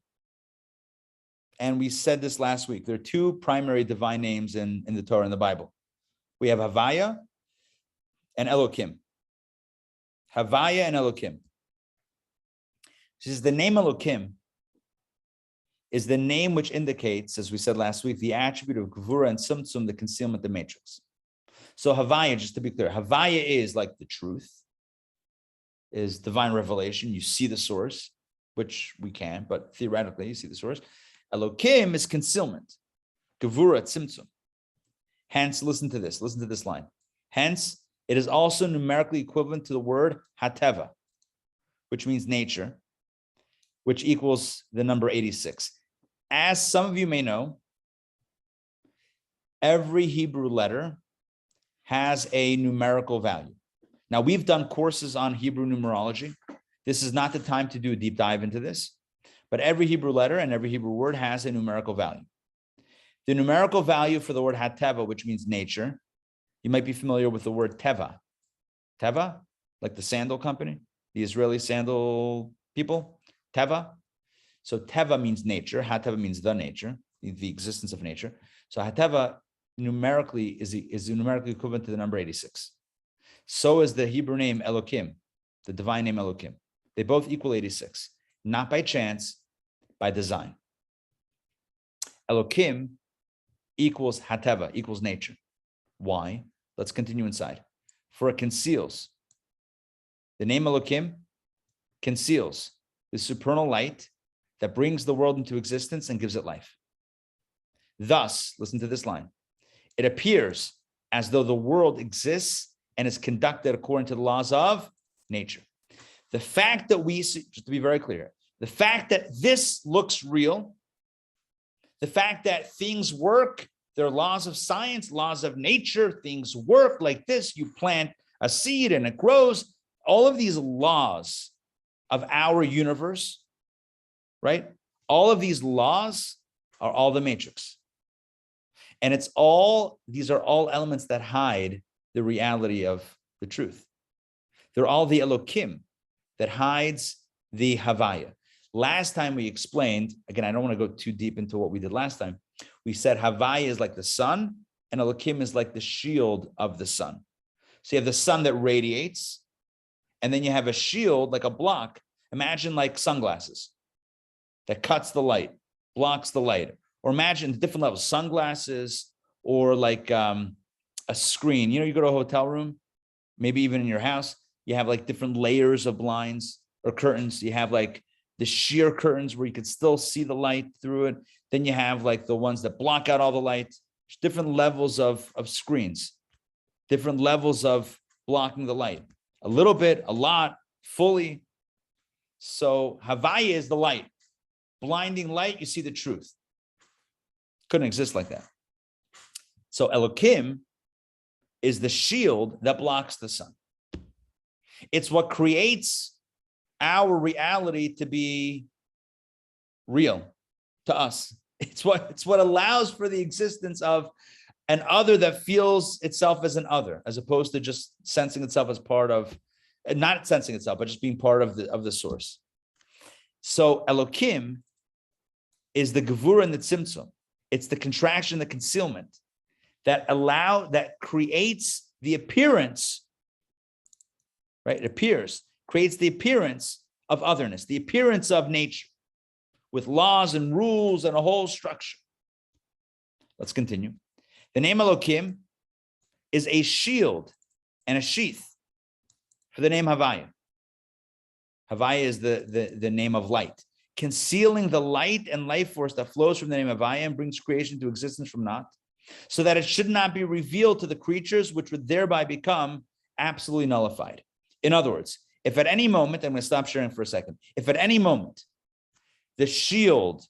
and we said this last week, there are 2 primary divine names in the Torah and the Bible. We have Havaya and Elokim. Havaya and Elokim. She says the name Elokim is the name which indicates, as we said last week, the attribute of Gavura and Tsimsum, the concealment, the matrix. So Havaya, just to be clear, Havaya is like the truth, is divine revelation. You see the source, which we can, but theoretically you see the source. Elokim is concealment, Gavura, Tsimsum. Hence, listen to this line. Hence, It is also numerically equivalent to the word hateva, which means nature, which equals the number 86. As some of you may know, every Hebrew letter has a numerical value. Now, we've done courses on Hebrew numerology. This is not the time to do a deep dive into this, but every Hebrew letter and every Hebrew word has a numerical value. The numerical value for the word hateva, which means nature, you might be familiar with the word teva. Teva, like the sandal company, the Israeli sandal people, teva. So teva means nature. Hateva means the nature, the existence of nature. So hateva numerically is numerically equivalent to the number 86. So is the Hebrew name Elokim, the divine name Elokim. They both equal 86, not by chance, by design. Elokim equals hateva, equals nature. Why? Let's continue inside. For it conceals. The name Elokim conceals the supernal light that brings the world into existence and gives it life. Thus, listen to this line. It appears as though the world exists and is conducted according to the laws of nature. The fact that we see, just to be very clear, the fact that this looks real, the fact that things work, there are laws of science, laws of nature, things work like this. You plant a seed and it grows. All of these laws of our universe, right? All of these laws are all the matrix. And these are all elements that hide the reality of the truth. They're all the Elokim that hides the Havaya. Last time we explained, again, I don't want to go too deep into what we did last time. We said Havaya is like the sun and Elokim is like the shield of the sun. So you have the sun that radiates, and then you have a shield, like a block. Imagine like sunglasses that cuts the light, blocks the light. Or imagine different levels, sunglasses or like a screen. You know, you go to a hotel room, maybe even in your house, you have like different layers of blinds or curtains. You have like the sheer curtains where you could still see the light through it. Then you have like the ones that block out all the light. Different levels of screens, different levels of blocking the light. A little bit, a lot, fully. So Havaya is the light. Blinding light, you see the truth. Couldn't exist like that. So Elokim is the shield that blocks the sun. It's what creates our reality to be real to us. It's what allows for the existence of an other that feels itself as an other, as opposed to just sensing itself as part of, not sensing itself, but just being part of the source. So Elokim is the Gavura and the Tsimsum. It's the contraction, the concealment that creates the appearance, right? It creates the appearance of otherness, the appearance of nature with laws and rules and a whole structure. Let's continue. The name Elokim is a shield and a sheath for the name Havaya. Havaya is the name of light, concealing the light and life force that flows from the name Havaya and brings creation to existence from naught, so that it should not be revealed to the creatures, which would thereby become absolutely nullified. In other words, if at any moment, I'm going to stop sharing for a second, if at any moment the shield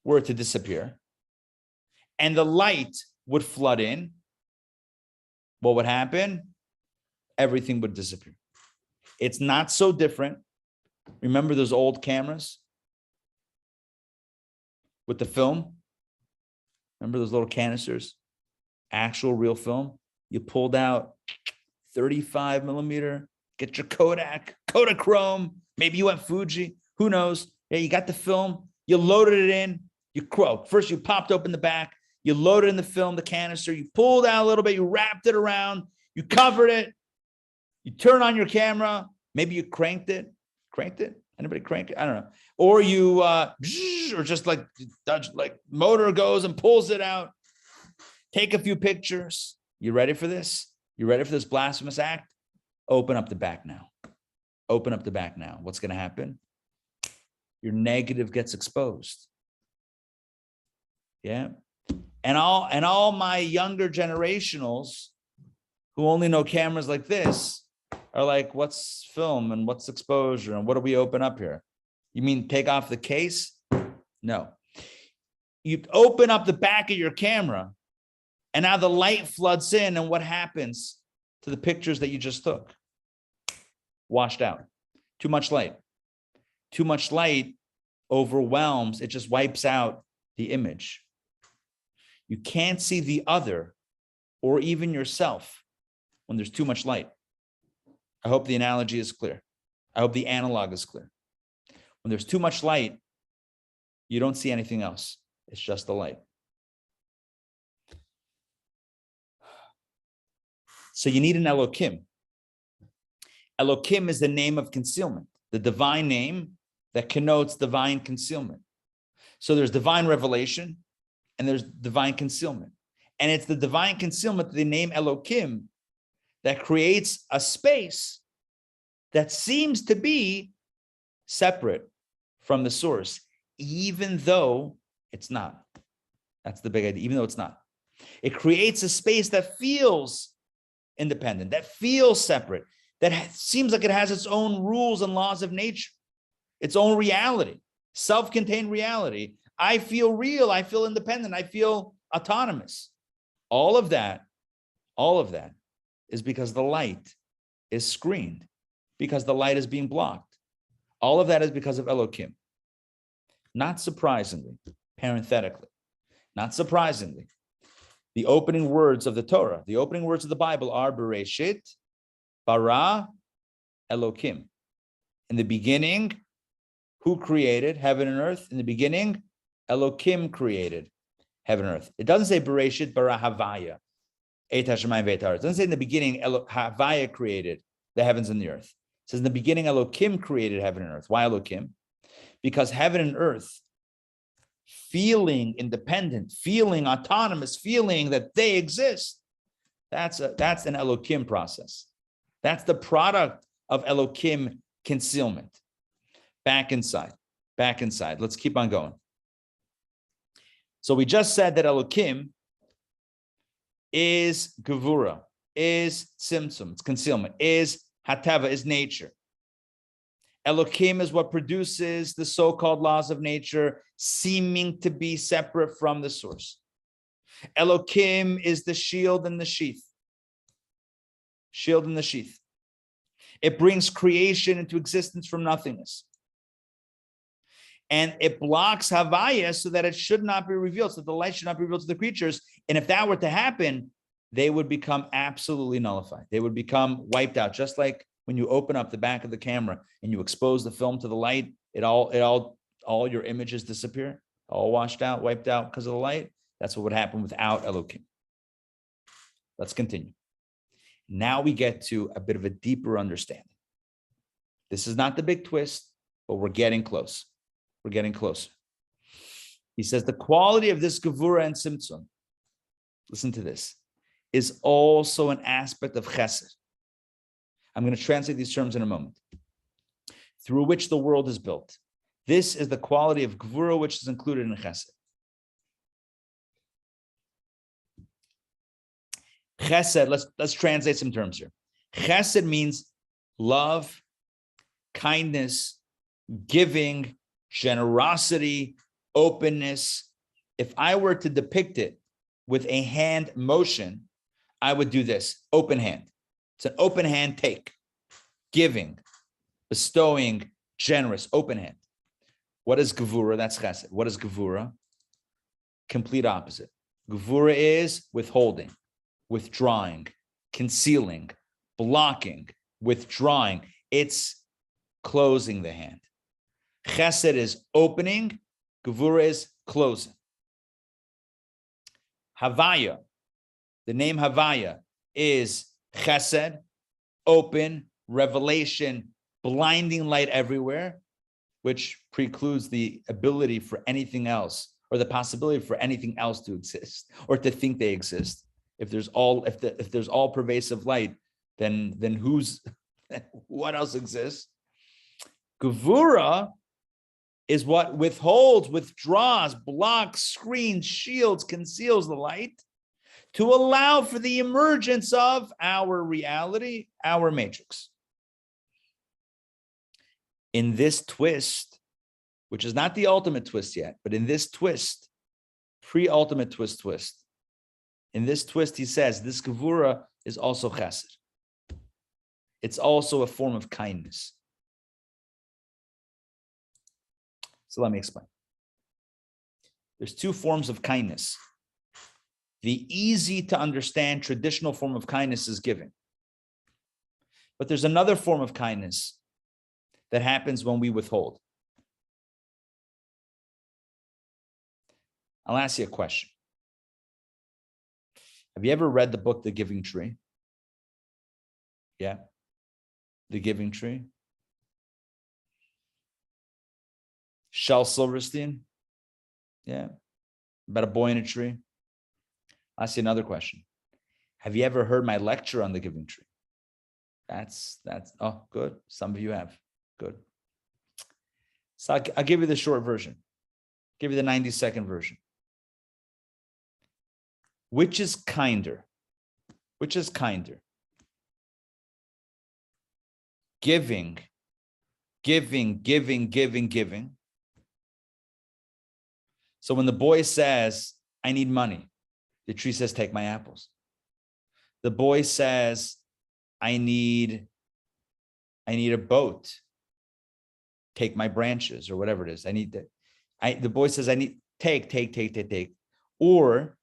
were to disappear and the light would flood in, what would happen? Everything would disappear. It's not so different. Remember those old cameras with the film? Remember those little canisters? Actual real film? You pulled out 35 millimeter, get your Kodak, Kodachrome, maybe you went Fuji, who knows? Yeah, you got the film, you loaded it in, first you popped open the back, you loaded in the film, the canister, you pulled out a little bit, you wrapped it around, you covered it, you turn on your camera, maybe you cranked it? Anybody crank it? I don't know. Or you, or just like motor goes and pulls it out. Take a few pictures. You ready for this? You ready for this blasphemous act? Open up the back now. Open up the back now. What's going to happen? Your negative gets exposed. Yeah. And all my younger generationals who only know cameras like this are like, what's film and what's exposure and what do we open up here? You mean take off the case? No. You open up the back of your camera and now the light floods in, and what happens to the pictures that you just took? Washed out. Too much light. Too much light overwhelms, it just wipes out the image. You can't see the other or even yourself when there's too much light. I hope the analogy is clear. I hope the analog is clear. When there's too much light, you don't see anything else. It's just the light. So you need an Elokim. Elokim is the name of concealment, the divine name that connotes divine concealment. So there's divine revelation and there's divine concealment. And it's the divine concealment, the name Elokim, that creates a space that seems to be separate from the source, even though it's not. That's the big idea, even though it's not. It creates a space that feels independent, that feels separate, that seems like it has its own rules and laws of nature, its own reality, self-contained reality. I feel real, I feel independent, I feel autonomous. All of that is because the light is screened, because the light is being blocked. All of that is because of Elokim. Not surprisingly, parenthetically, not surprisingly, the opening words of the Torah, the opening words of the Bible are Bereshit, bara, Elokim. In the beginning, who created heaven and earth? In the beginning, Elokim created heaven and earth. It doesn't say Bereshit, bara, Havaya. It doesn't say in the beginning, Havaya created the heavens and the earth. It says in the beginning, Elokim created heaven and earth. Why Elokim? Because heaven and earth, feeling independent, feeling autonomous, feeling that they exist, that's an Elokim process. That's the product of Elokim concealment. Back inside. Let's keep on going. So we just said that Elokim is Gavura, is Tsimsum, it's concealment, is Hateva, is nature. Elokim is what produces the so-called laws of nature, seeming to be separate from the source. Elokim is the shield and the sheath. Shield and the sheath. It brings creation into existence from nothingness. And it blocks Havaya so that it should not be revealed, so the light should not be revealed to the creatures. And if that were to happen, they would become absolutely nullified. They would become wiped out, just like when you open up the back of the camera and you expose the film to the light, all your images disappear, all washed out, wiped out because of the light. That's what would happen without Elokim. Let's continue. Now we get to a bit of a deeper understanding. This is not the big twist, but we're getting close. We're getting closer. He says the quality of this Gavura and Tsimsum, listen to this, is also an aspect of Chesed. I'm going to translate these terms in a moment. Through which the world is built. This is the quality of Gavura which is included in Chesed. Chesed, let's translate some terms here. Chesed means love, kindness, giving, generosity, openness. If I were to depict it with a hand motion, I would do this, open hand. It's an open hand take, giving, bestowing, generous, open hand. What is Gavura? That's Chesed. What is Gavura? Complete opposite. Gavura is withholding, withdrawing, concealing, blocking, withdrawing. It's closing the hand. Chesed is opening, Gavura is closing. Havaya, the name Havaya is Chesed, open, revelation, blinding light everywhere, which precludes the ability for anything else or the possibility for anything else to exist or to think they exist. If there's all pervasive light, then what else exists? Gavura is what withholds, withdraws, blocks, screens, shields, conceals the light to allow for the emergence of our reality, our matrix. In this twist, which is not the ultimate twist yet, but in this twist, pre-ultimate twist, in this twist, he says, this Gavura is also chesed. It's also a form of kindness. So let me explain. There's two forms of kindness. The easy to understand traditional form of kindness is giving. But there's another form of kindness that happens when we withhold. I'll ask you a question. Have you ever read the book, The Giving Tree? Yeah. The Giving Tree. Shel Silverstein. Yeah. About a boy in a tree. I'll ask you another question. Have you ever heard my lecture on the Giving Tree? That's oh, good. Some of you have. Good. So I'll give you the short version. Give you the 90-second version. Which is kinder? Which is kinder? Giving. So when the boy says, I need money, the tree says, take my apples. The boy says, I need a boat. Take my branches, or whatever it is. The boy says, I need, take. Or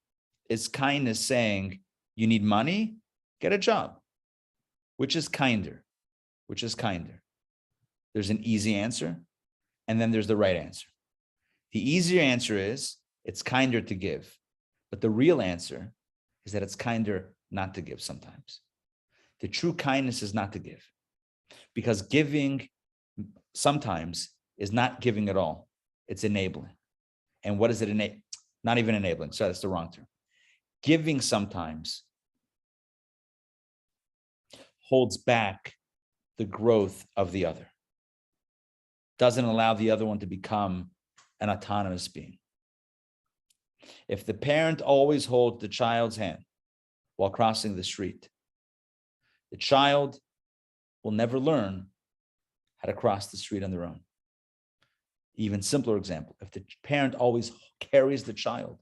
is kindness saying, you need money? Get a job. Which is kinder? Which is kinder? There's an easy answer, and then there's the right answer. The easier answer is, it's kinder to give. But the real answer is that it's kinder not to give sometimes. The true kindness is not to give. Because giving sometimes is not giving at all. It's enabling. And what is it enable? Not even enabling. Sorry, that's the wrong term. Giving sometimes holds back the growth of the other. Doesn't allow the other one to become an autonomous being. If the parent always holds the child's hand while crossing the street, the child will never learn how to cross the street on their own. Even simpler example, if the parent always carries the child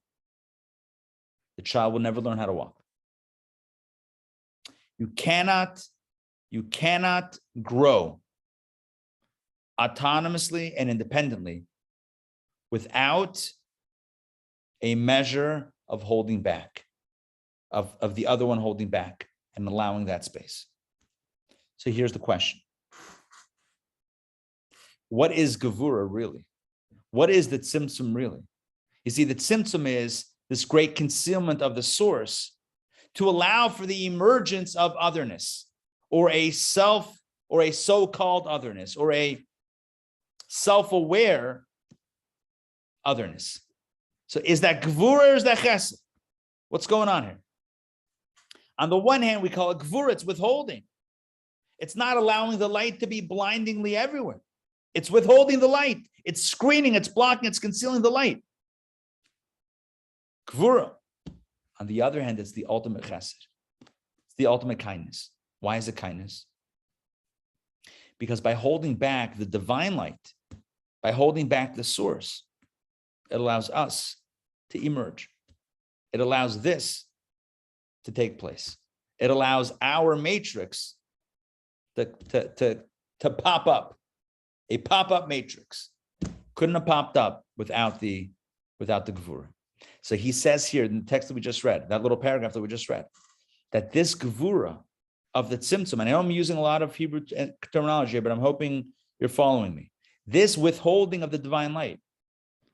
will never learn how to walk. You cannot grow autonomously and independently without a measure of holding back, of the other one holding back and allowing that space. So here's the question. What is Gavura really? What is the Tsimsum really? You see, the Tsimsum is this great concealment of the source to allow for the emergence of otherness, or a self, or a so-called otherness, or a self-aware otherness. So is that Gavura or is that Chesed? What's going on here? On the one hand, we call it Gavura, it's withholding. It's not allowing the light to be blindingly everywhere. It's withholding the light. It's screening, it's blocking, it's concealing the light. Gavura. On the other hand, it's the ultimate chesed. It's the ultimate kindness. Why is it kindness? Because by holding back the divine light, by holding back the source, it allows us to emerge. It allows this to take place. It allows our matrix to pop up. A pop-up matrix couldn't have popped up without the Gavura. So he says here in the text that we just read, that little paragraph that we just read, that this Gavura of the Tsimsum, and I know I'm using a lot of Hebrew terminology, but I'm hoping you're following me. This withholding of the divine light,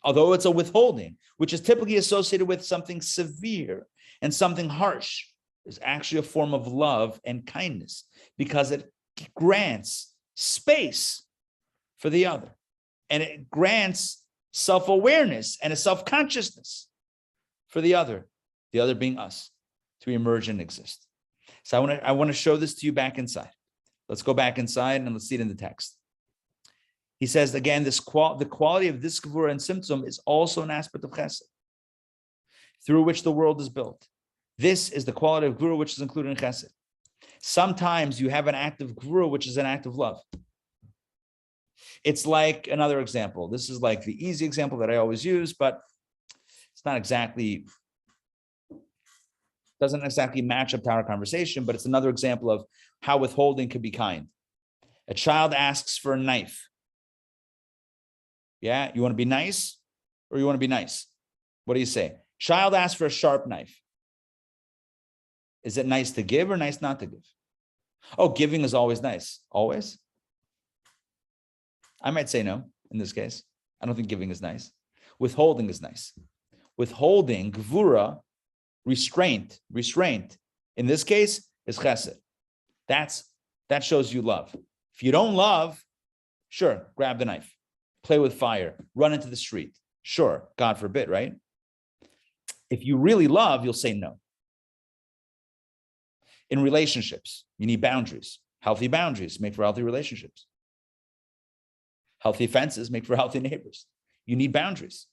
although it's a withholding, which is typically associated with something severe and something harsh, is actually a form of love and kindness, because it grants space for the other. And it grants self-awareness and a self-consciousness for the other being us, to emerge and exist. So I want to show this to you back inside. Let's go back inside and let's see it in the text. He says again, the quality of this Gavura and Tsimsum is also an aspect of Chesed, through which the world is built. This is the quality of Gvura which is included in Chesed. Sometimes you have an act of Gvura which is an act of love. It's like another example. This is like the easy example that I always use, but it's not exactly, doesn't exactly match up to our conversation, but it's another example of how withholding could be kind. A child asks for a knife. Yeah, you want to be nice or you want to be nice? What do you say? Child asks for a sharp knife. Is it nice to give or nice not to give? Oh, giving is always nice. Always? I might say no in this case. I don't think giving is nice. Withholding is nice. Withholding, gvura, restraint, in this case is chesed. That shows you love. If you don't love, sure, grab the knife, play with fire, run into the street. Sure, God forbid, right? If you really love, you'll say no. In relationships, you need boundaries. Healthy boundaries make for healthy relationships. Healthy fences make for healthy neighbors. You need boundaries.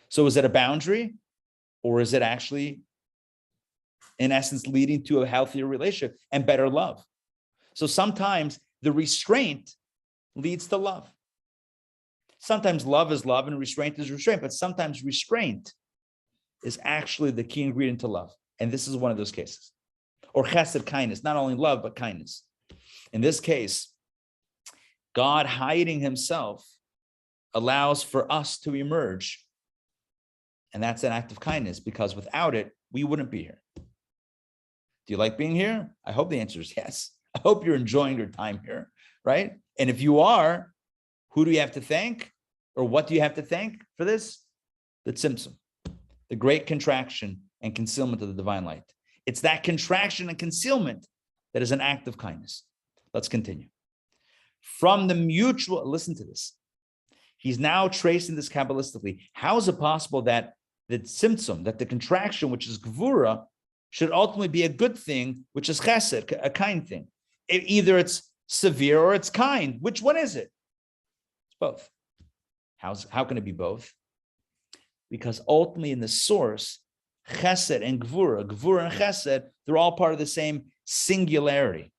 So is it a boundary or is it actually, in essence, leading to a healthier relationship and better love? So sometimes the restraint leads to love. Sometimes love is love and restraint is restraint, but sometimes restraint is actually the key ingredient to love. And this is one of those cases. Or chesed, kindness, not only love, but kindness. In this case, God hiding himself allows for us to emerge. And that's an act of kindness, because without it, we wouldn't be here. Do you like being here? I hope the answer is yes. I hope you're enjoying your time here, right? And if you are, who do you have to thank? Or what do you have to thank for this? The Tsimsum, the great contraction and concealment of the divine light. It's that contraction and concealment that is an act of kindness. Let's continue. From the mutual, listen to this. He's now tracing this Kabbalistically. How is it possible that the Tsimsum, that the contraction, which is Gvura, should ultimately be a good thing, which is chesed, a kind thing? Either it's severe or it's kind. Which one is it? It's both. How can it be both? Because ultimately in the source, chesed and gvura and chesed, they're all part of the same singularity.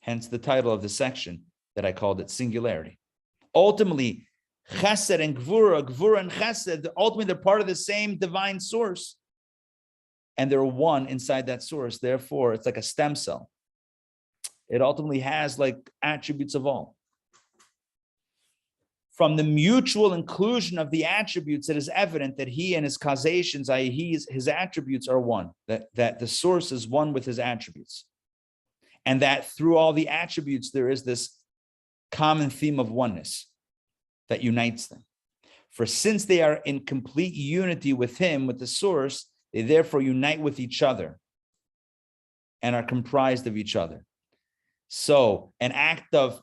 Hence the title of the section that I called it Singularity. Ultimately, chesed and gvura and chesed, ultimately they're part of the same divine source. And they're one inside that source. Therefore, it's like a stem cell. It ultimately has like attributes of all. From the mutual inclusion of the attributes, it is evident that he and his causations, i.e. his attributes, are one, that the source is one with his attributes. And that through all the attributes, there is this common theme of oneness that unites them. For since they are in complete unity with him, with the source, they therefore unite with each other and are comprised of each other. So an act of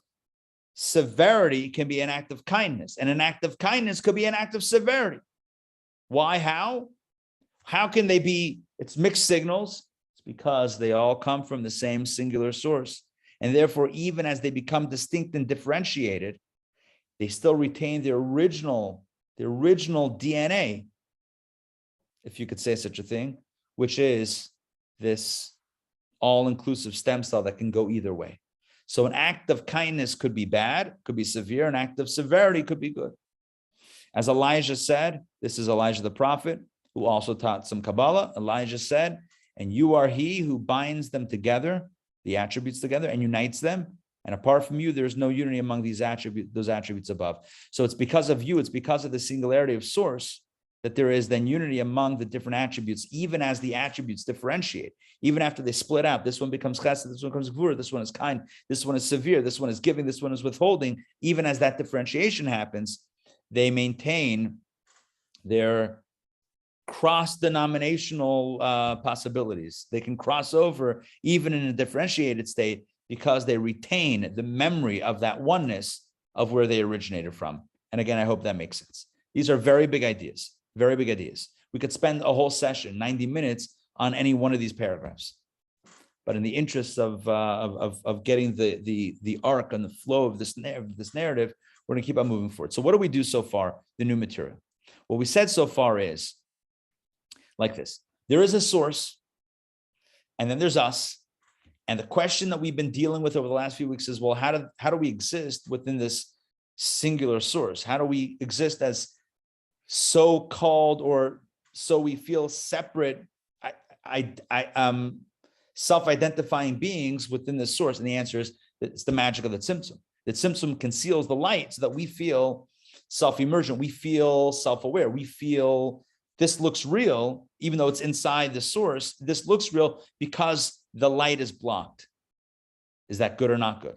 severity can be an act of kindness, and an act of kindness could be an act of severity. Why? How can they be? It's mixed signals. It's because they all come from the same singular source. And therefore, even as they become distinct and differentiated, they still retain their original DNA, if you could say such a thing, which is this all-inclusive stem cell that can go either way. So an act of kindness could be bad, could be severe. An act of severity could be good. As Elijah said, this is Elijah the prophet, who also taught some Kabbalah. Elijah said, and you are he who binds them together, the attributes together, and unites them. And apart from you, there is no unity among these attributes, those attributes above. So it's because of you, it's because of the singularity of source that there is then unity among the different attributes, even as the attributes differentiate. Even after they split out, this one becomes chesed, this one becomes gvura, this one is kind, this one is severe, this one is giving, this one is withholding. Even as that differentiation happens, they maintain their cross-denominational possibilities. They can cross over even in a differentiated state because they retain the memory of that oneness of where they originated from. And again, I hope that makes sense. These are very big ideas, very big ideas. We could spend a whole session, 90 minutes, on any one of these paragraphs. But in the interest of getting the arc and the flow of this narrative, we're going to keep on moving forward. So what do we do so far? The new material. What we said so far is like this. There is a source. And then there's us. And the question that we've been dealing with over the last few weeks is, well, how do we exist within this singular source? How do we exist as so-called, or so we feel separate, self-identifying beings within this source? And the answer is that it's the magic of the Tsimsum. The Tsimsum conceals the light so that we feel self-emergent, we feel self-aware, we feel this looks real, even though it's inside the source. This looks real because the light is blocked. Is that good or not good?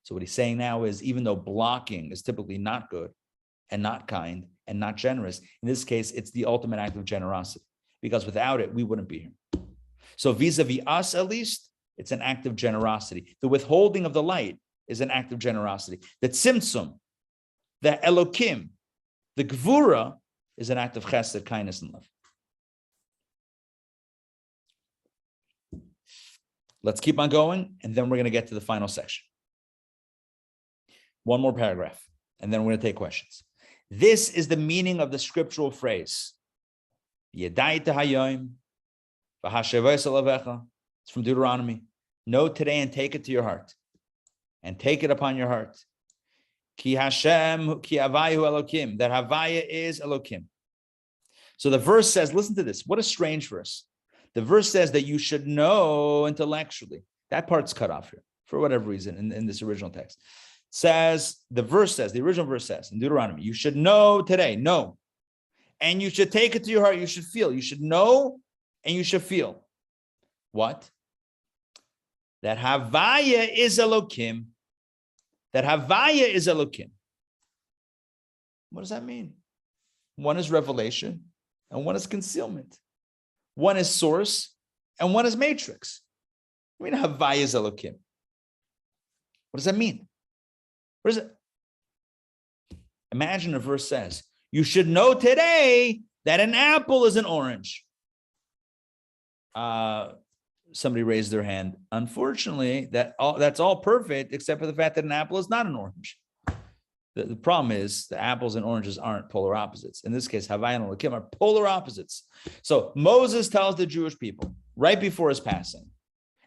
So what he's saying now is, even though blocking is typically not good and not kind and not generous, in this case, it's the ultimate act of generosity, because without it, we wouldn't be here. So vis-a-vis us, at least, it's an act of generosity. The withholding of the light is an act of generosity. The Tsimsum, the Elokim, the Gavura is an act of chesed, kindness, and love. Let's keep on going, and then we're going to get to the final section. One more paragraph, and then we're going to take questions. This is the meaning of the scriptural phrase. It's from Deuteronomy. Know today and take it to your heart, and take it upon your heart. Ki Hashem, ki Havayu Elokim, that Havaya is Elokim. So the verse says, listen to this. What a strange verse. The verse says that you should know intellectually. That part's cut off here for whatever reason in this original text. Says, the original verse says in Deuteronomy, you should know today, know. And you should take it to your heart, you should feel. You should know and you should feel. What? That Havaya is Elokim. That Havaya is Elokim. What does that mean? One is revelation and one is concealment. One is source and one is matrix. I mean, Havaya is Elokim. What does that mean? What is it? Imagine a verse says, you should know today that an apple is an orange. Somebody raised their hand. Unfortunately, that's all perfect, except for the fact that an apple is not an orange. The problem is the apples and oranges aren't polar opposites. In this case, Havaya and Elokim are polar opposites. So Moses tells the Jewish people right before his passing,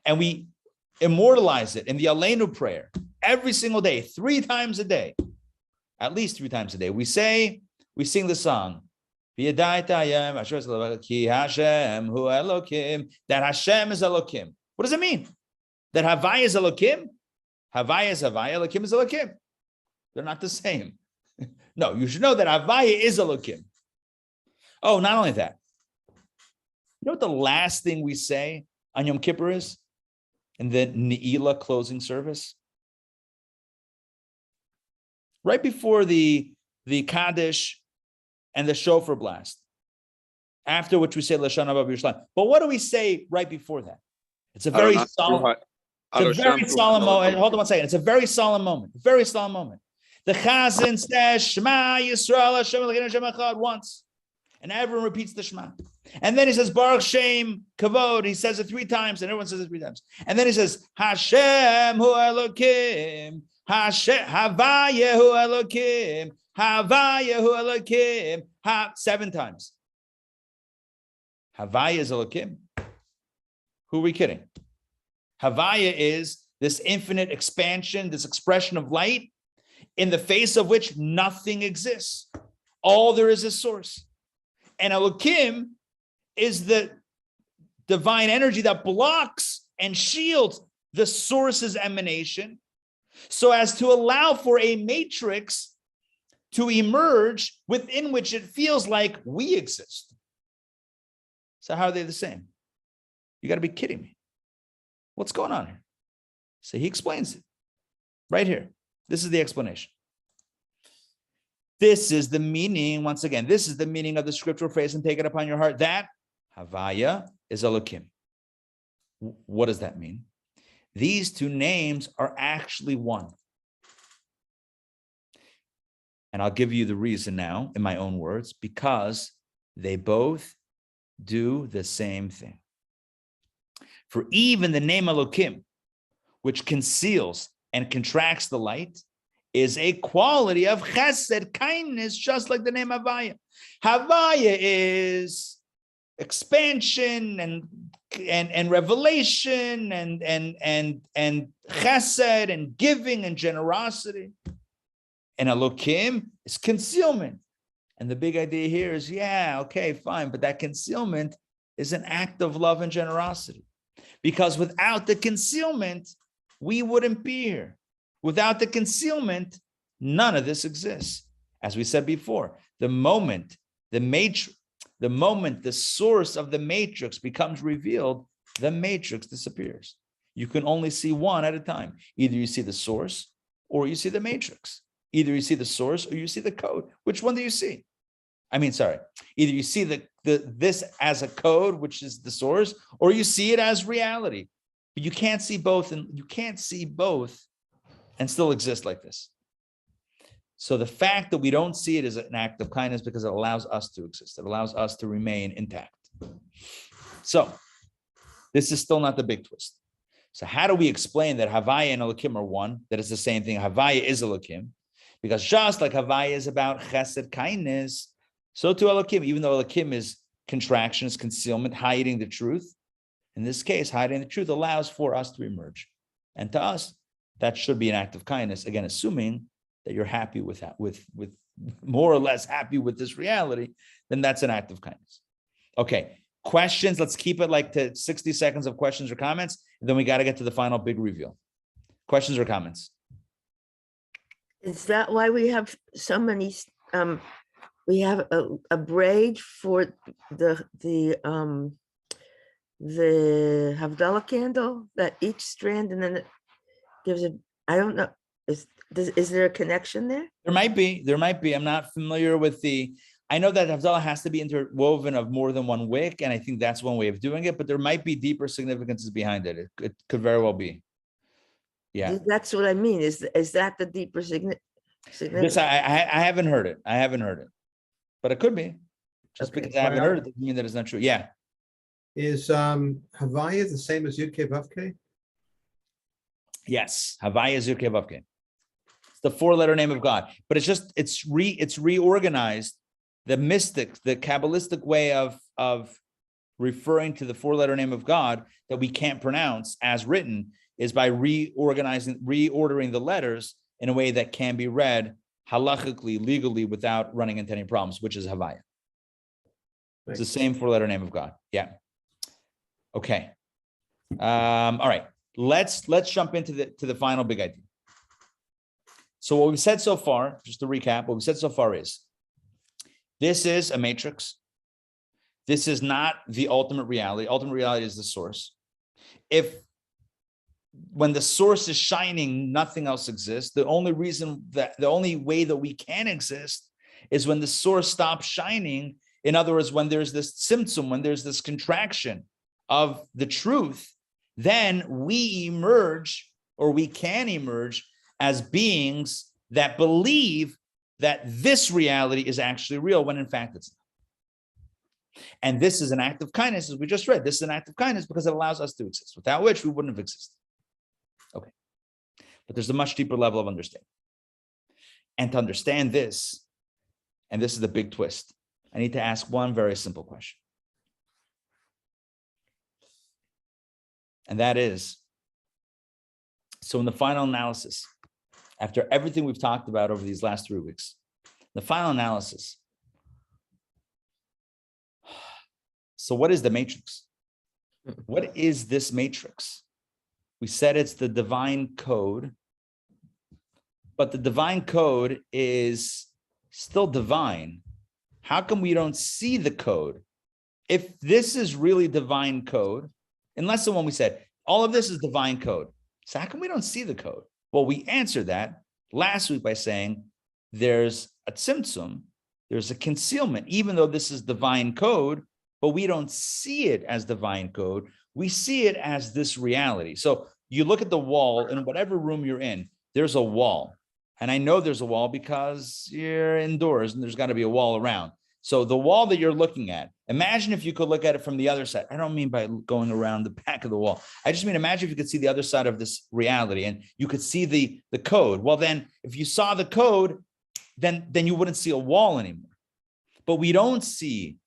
and we immortalize it in the Aleinu prayer every single day, 3 times a day, at least 3 times a day. We sing the song, that Hashem is Elokim. What does it mean? That Havaya is Elokim? Havaya is Havaya, Elokim is Elokim. They're not the same. No, you should know that Havaya is Elokim. Oh, not only that. You know what the last thing we say on Yom Kippur is? In the Ne'ilah closing service? Right before the Kaddish and the shofar blast. After which we say Lashon Haba B'Yerushalayim. But what do we say right before that? It's a very solemn. It's a very solemn moment. Hold on one second. It's a very solemn moment. Very solemn moment. The Chazan says Shema Yisrael Hashem Elokeinu Hashem Echad once, and everyone repeats the Shema. And then he says Baruch Shem Kavod. He says it 3 times, and everyone says it 3 times. And then he says Hashem Hu Elokim, Hashem Havaya Hu Elokim, Havaya Hu Elokim, 7 times. Havaya is Elokim. Who are we kidding? Havaya is this infinite expansion, this expression of light, in the face of which nothing exists. All there is source. And Elokim is the divine energy that blocks and shields the source's emanation, so as to allow for a matrix to emerge within which it feels like we exist. So how are they the same? You got to be kidding me. What's going on here? So he explains it right here. This is the explanation. This is the meaning, once again, this is the meaning of the scriptural phrase, and take it upon your heart, that Havaya is Elokim. What does that mean? These 2 names are actually one. And I'll give you the reason now in my own words, because they both do the same thing. For even the name Elokim, which conceals and contracts the light, is a quality of chesed, kindness, just like the name Havaya. Havaya is expansion and and revelation and chesed and giving and generosity. And Elokim is concealment. And the big idea here is, yeah, okay, fine, but that concealment is an act of love and generosity. Because without the concealment, we wouldn't be here. Without the concealment, none of this exists. As we said before, the moment the source of the matrix becomes revealed, the matrix disappears. You can only see one at a time. Either you see the source or you see the matrix. Either you see the source or you see the code. Which one do you see? Either you see this as a code, which is the source, or you see it as reality. But you can't see both, and you can't see both and still exist like this. So the fact that we don't see it is an act of kindness because it allows us to exist. It allows us to remain intact. So this is still not the big twist. So how do we explain that Havaya and Elokim are one? That is the same thing. Havaya is Elokim. Because just like Havaya is about chesed, kindness, so too Elokim, even though Elokim is contraction, is concealment, hiding the truth. In this case, hiding the truth allows for us to emerge. And to us, that should be an act of kindness. Again, assuming that you're happy with that, with more or less happy with this reality, then that's an act of kindness. Okay, questions. Let's keep it like to 60 seconds of questions or comments. And then we got to get to the final big reveal. Questions or comments? Is that why we have so many? We have a braid for the Havdalah candle, that each strand, and then it gives a. I don't know. Is there a connection there? There might be. I'm not familiar with I know that Havdalah has to be interwoven of more than one wick, and I think that's one way of doing it, but there might be deeper significances behind it. It could very well be. Yeah. That's what I mean. Is that the deeper significance? This, I haven't heard it. But it could be. Just Okay. because I haven't heard it doesn't mean that it's not true. Yeah. Is Havaya the same as Yud Kei Vav Kei? Yes. Havaya is Yud Kei Vav Kei. It's the 4-letter name of God. But it's reorganized. The mystic, the Kabbalistic way of referring to the 4-letter name of God that we can't pronounce as written is by reordering the letters in a way that can be read halachically, legally, without running into any problems, which is Havaya. It's the same 4-letter name of God. Yeah. Okay. All right. Let's jump into the final big idea. So what we've said so far, just to recap, what we said so far is this is a matrix. This is not the ultimate reality. Ultimate reality is the source. When the source is shining, nothing else exists. The only way that we can exist is when the source stops shining. In other words, when there's this Tsimsum, when there's this contraction of the truth, then we emerge, or we can emerge as beings that believe that this reality is actually real, when in fact it's not. And this is an act of kindness, as we just read. This is an act of kindness because it allows us to exist, without which we wouldn't have existed. Okay. But there's a much deeper level of understanding. And to understand this, and this is the big twist, I need to ask one very simple question. And that is, so in the final analysis, after everything we've talked about over these last 3 weeks, the final analysis, so what is the matrix? What is this matrix? We said it's the divine code, but the divine code is still divine. How come we don't see the code? If this is really divine code, unless the one we said, all of this is divine code. So how come we don't see the code? Well, we answered that last week by saying there's a Tsimsum, there's a concealment, even though this is divine code, but we don't see it as divine code. We see it as this reality. So you look at the wall in whatever room you're in, there's a wall. And I know there's a wall because you're indoors and there's got to be a wall around. So the wall that you're looking at, imagine if you could look at it from the other side. I don't mean by going around the back of the wall. I just mean, imagine if you could see the other side of this reality and you could see the code. Well, then if you saw the code, then you wouldn't see a wall anymore. But we don't see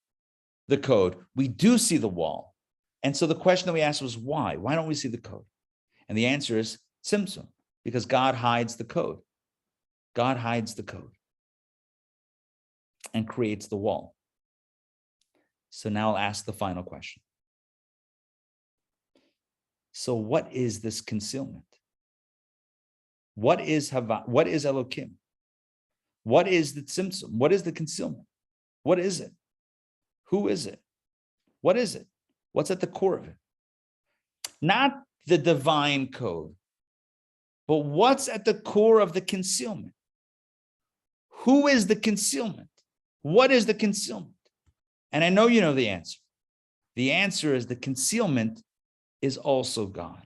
the code. We do see the wall. And so the question that we asked was, why? Why don't we see the code? And the answer is Tsimsum, because God hides the code. God hides the code and creates the wall. So now I'll ask the final question. So what is this concealment? What is Elokim? What is the Tsimsum? What is the concealment? What is it? Who is it? What is it? What's at the core of it? Not the divine code, but what's at the core of the concealment? Who is the concealment? What is the concealment? And I know you know the answer. The answer is the concealment is also God.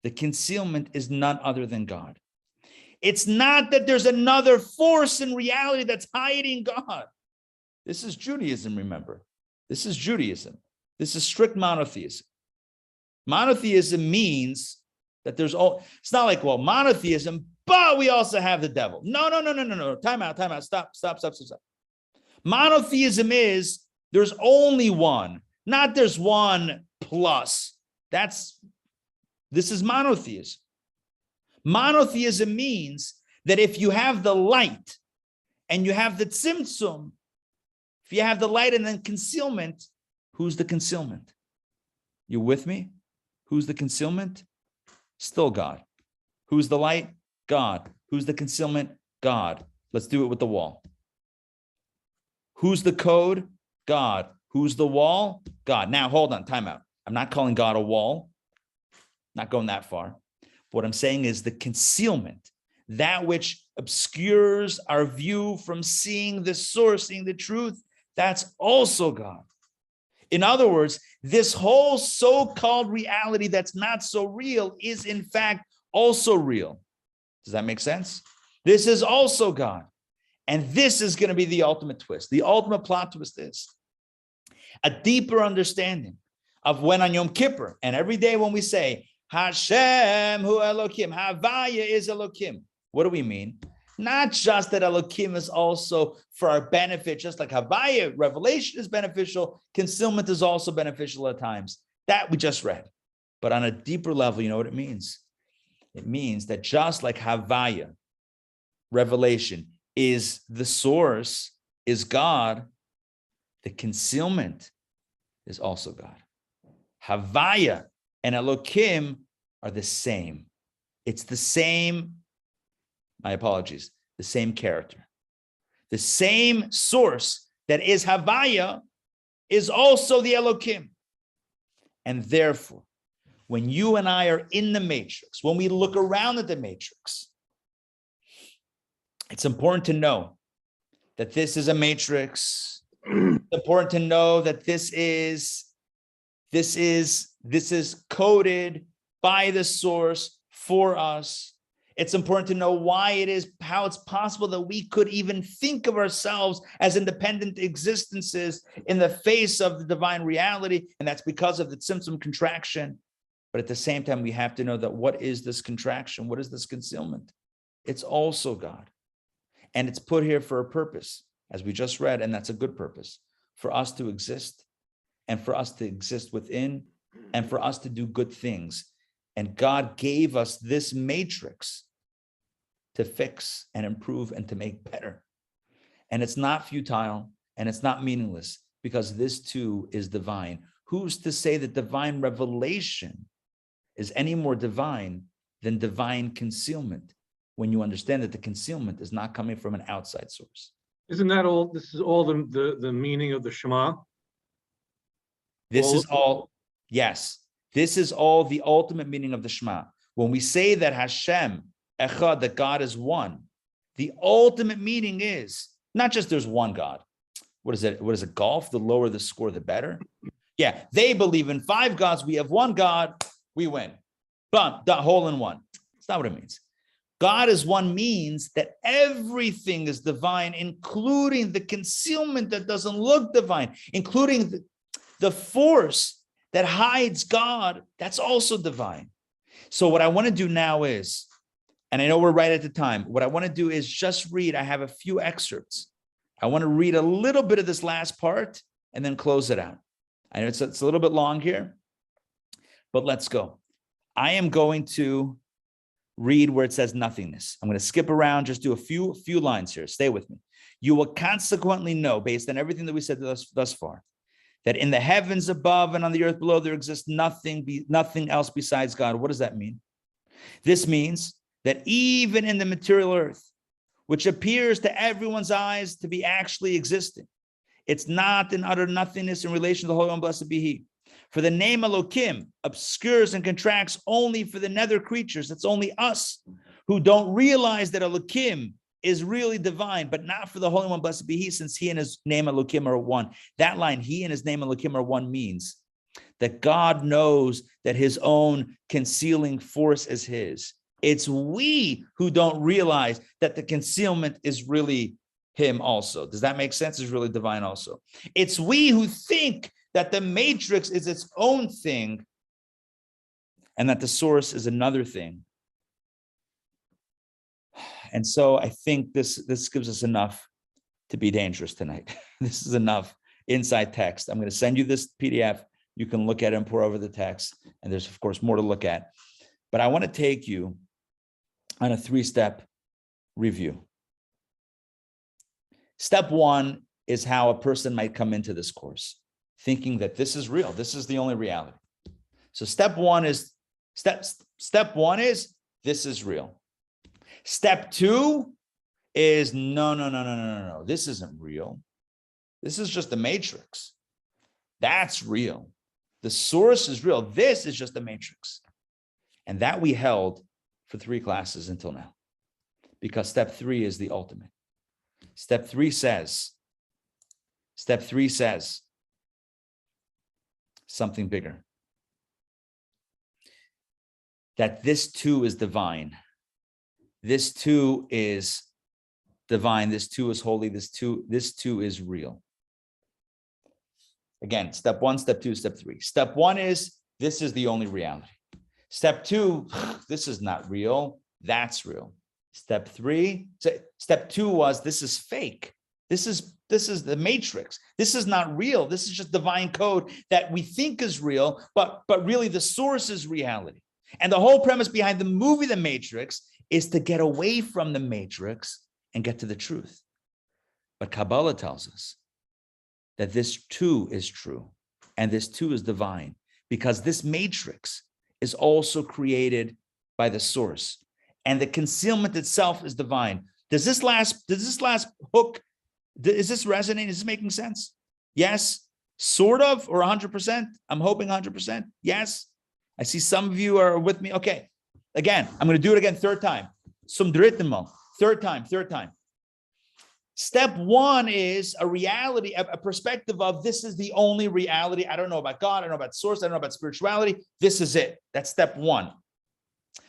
The concealment is none other than God. It's not that there's another force in reality that's hiding God. This is Judaism, remember. This is Judaism. This is strict monotheism. Monotheism means that it's not like, well, monotheism, but we also have the devil. No. Time out. Stop. Monotheism is there's only one, not there's one plus. This is monotheism. Monotheism means that if you have the light and you have the Tsimsum, if you have the light and then concealment, who's the concealment? You with me? Who's the concealment? Still God. Who's the light? God. Who's the concealment? God. Let's do it with the wall. Who's the code? God. Who's the wall? God. Now, hold on, time out. I'm not calling God a wall. Not going that far. What I'm saying is the concealment, that which obscures our view from seeing the source, seeing the truth, that's also God. In other words, this whole so-called reality that's not so real is in fact also real. Does that make sense? This is also God. And this is going to be the ultimate twist. The ultimate plot twist is a deeper understanding of when on Yom Kippur, and every day when we say, Hashem hu Elokim, Havaya is Elokim. What do we mean? Not just that Elokim is also for our benefit, just like Havaya, revelation is beneficial, concealment is also beneficial at times. That we just read. But on a deeper level, you know what it means? It means that just like Havaya, revelation, is the source, is God, the concealment is also God. Havaya and Elokim are the same. It's the same, my apologies, the same character. The same source that is Havaya is also the Elokim. And therefore, when you and I are in the matrix, when we look around at the matrix, it's important to know that this is a matrix. It's important to know that this is coded by the source for us. It's important to know how it's possible that we could even think of ourselves as independent existences in the face of the divine reality. And that's because of the Tsimsum contraction. But at the same time, we have to know that what is this contraction? What is this concealment? It's also God. And it's put here for a purpose, as we just read, and that's a good purpose, for us to exist and for us to exist within and for us to do good things. And God gave us this matrix to fix and improve and to make better. And it's not futile and it's not meaningless because this too is divine. Who's to say that divine revelation is any more divine than divine concealment when you understand that the concealment is not coming from an outside source? Isn't that all? This is all the meaning of the Shema? This is all, yes. This is all the ultimate meaning of the Shema. When we say that Hashem, Echad, that God is one, the ultimate meaning is not just there's one God. What is it? What is it? Golf? The lower the score, the better. Yeah, they believe in 5 gods. We have one God. We win. Bum, hole in one. That's not what it means. God is one means that everything is divine, including the concealment that doesn't look divine, including the force that hides God, that's also divine. So what I want to do now is, and I know we're right at the time, what I want to do is just read, I have a few excerpts. I want to read a little bit of this last part and then close it out. I know it's a little bit long here, but let's go. I am going to read where it says nothingness. I'm going to skip around, just do a few lines here. Stay with me. You will consequently know, based on everything that we said thus far, that in the heavens above and on the earth below, there exists nothing else besides God. What does that mean? This means that even in the material earth, which appears to everyone's eyes to be actually existing, it's not in utter nothingness in relation to the Holy One, blessed be He. For the name Elohim obscures and contracts only for the nether creatures. It's only us who don't realize that Elohim is really divine, but not for the Holy One, blessed be He, since He and His name Elohim are one. That line, He and His name Elohim are one, means that God knows that His own concealing force is His. It's we who don't realize that the concealment is really Him also. Does that make sense? It's really divine also. It's we who think that the matrix is its own thing and that the source is another thing. And so I think this gives us enough to be dangerous tonight. This is enough inside text. I'm going to send you this PDF. You can look at it and pour over the text. And there's, of course, more to look at. But I want to take you on a 3-step review. Step 1 is how a person might come into this course, thinking that this is real. This is the only reality. So step one is this is real. Step 2 is no. This isn't real. This is just the matrix. That's real. The source is real. This is just the matrix. And that we held for 3 classes until now, because step 3 is the ultimate. Step 3 says something bigger. That this too is divine. This too is divine. This too is holy. This too is real. Again, step 1, step 2, step 3. Step 1 is this is the only reality. Step 2, this is not real. That's real. Step 3, step 2 was this is fake. This is the matrix. This is not real. This is just divine code that we think is real, but really the source is reality. And the whole premise behind the movie The Matrix is to get away from the matrix and get to the truth. But Kabbalah tells us that this too is true and this too is divine, because this matrix is also created by the source, and the concealment itself is divine. Does this last hook, is this resonating? Is this making sense? Yes, sort of, or 100%? I'm hoping 100%. Yes. I see some of you are with me. Okay. Again, I'm going to do it again, 3rd time. Zum dritten Mal. Third time. Step 1 is a reality, a perspective of this is the only reality. I don't know about God. I don't know about source. I don't know about spirituality. This is it. That's step 1.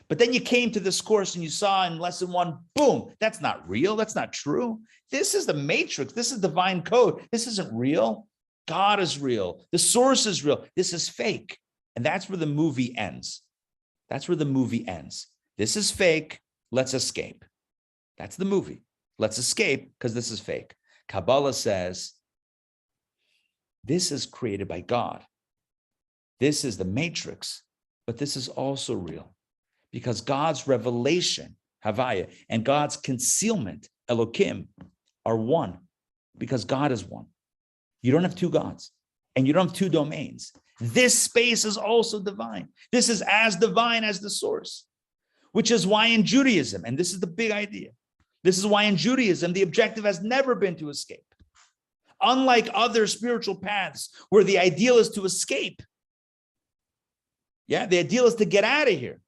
But then you came to this course and you saw in lesson 1, boom, that's not real. That's not true. This is the matrix. This is divine code. This isn't real. God is real. The source is real. This is fake. And that's where the movie ends. That's where the movie ends. This is fake. Let's escape. That's the movie. Let's escape because this is fake. Kabbalah says this is created by God. This is the matrix, but this is also real because God's revelation, Havaya, and God's concealment, Elohim, are one because God is one. You don't have 2 gods and you don't have 2 domains. This space is also divine. This is as divine as the source, which is why in Judaism, and this is the big idea, this is why in Judaism, the objective has never been to escape. Unlike other spiritual paths where the ideal is to escape. Yeah, the ideal is to get out of here.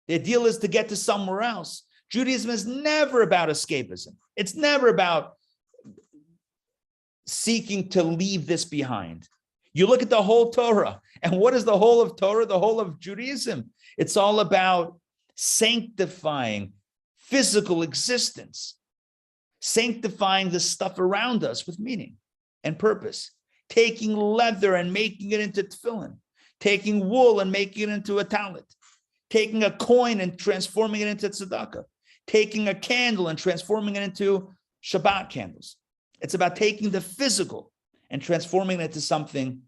The ideal is to get to somewhere else. Judaism is never about escapism. It's never about seeking to leave this behind. You look at the whole Torah, and what is the whole of Torah, the whole of Judaism? It's all about sanctifying physical existence, sanctifying the stuff around us with meaning and purpose, taking leather and making it into tefillin, taking wool and making it into a tallit, taking a coin and transforming it into tzedakah, taking a candle and transforming it into Shabbat candles. It's about taking the physical and transforming it into something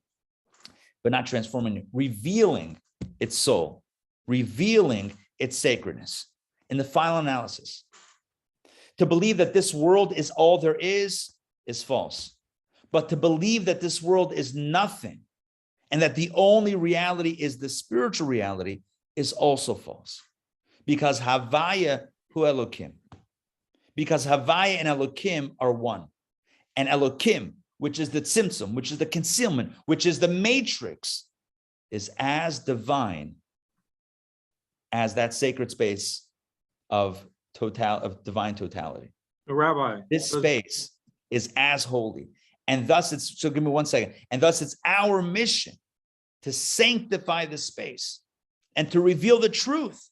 but not transforming it, revealing its soul, revealing its sacredness. In the final analysis, to believe that this world is all there is false. But to believe that this world is nothing and that the only reality is the spiritual reality is also false. Because Havaya hu Elokim. Because Havaya and Elokim are one. And Elokim, which is the Tsimsum, which is the concealment, which is the matrix, is as divine as that sacred space of divine totality. Rabbi. This space is as holy. And thus so give me 1 second. And thus it's our mission to sanctify the space and to reveal the truth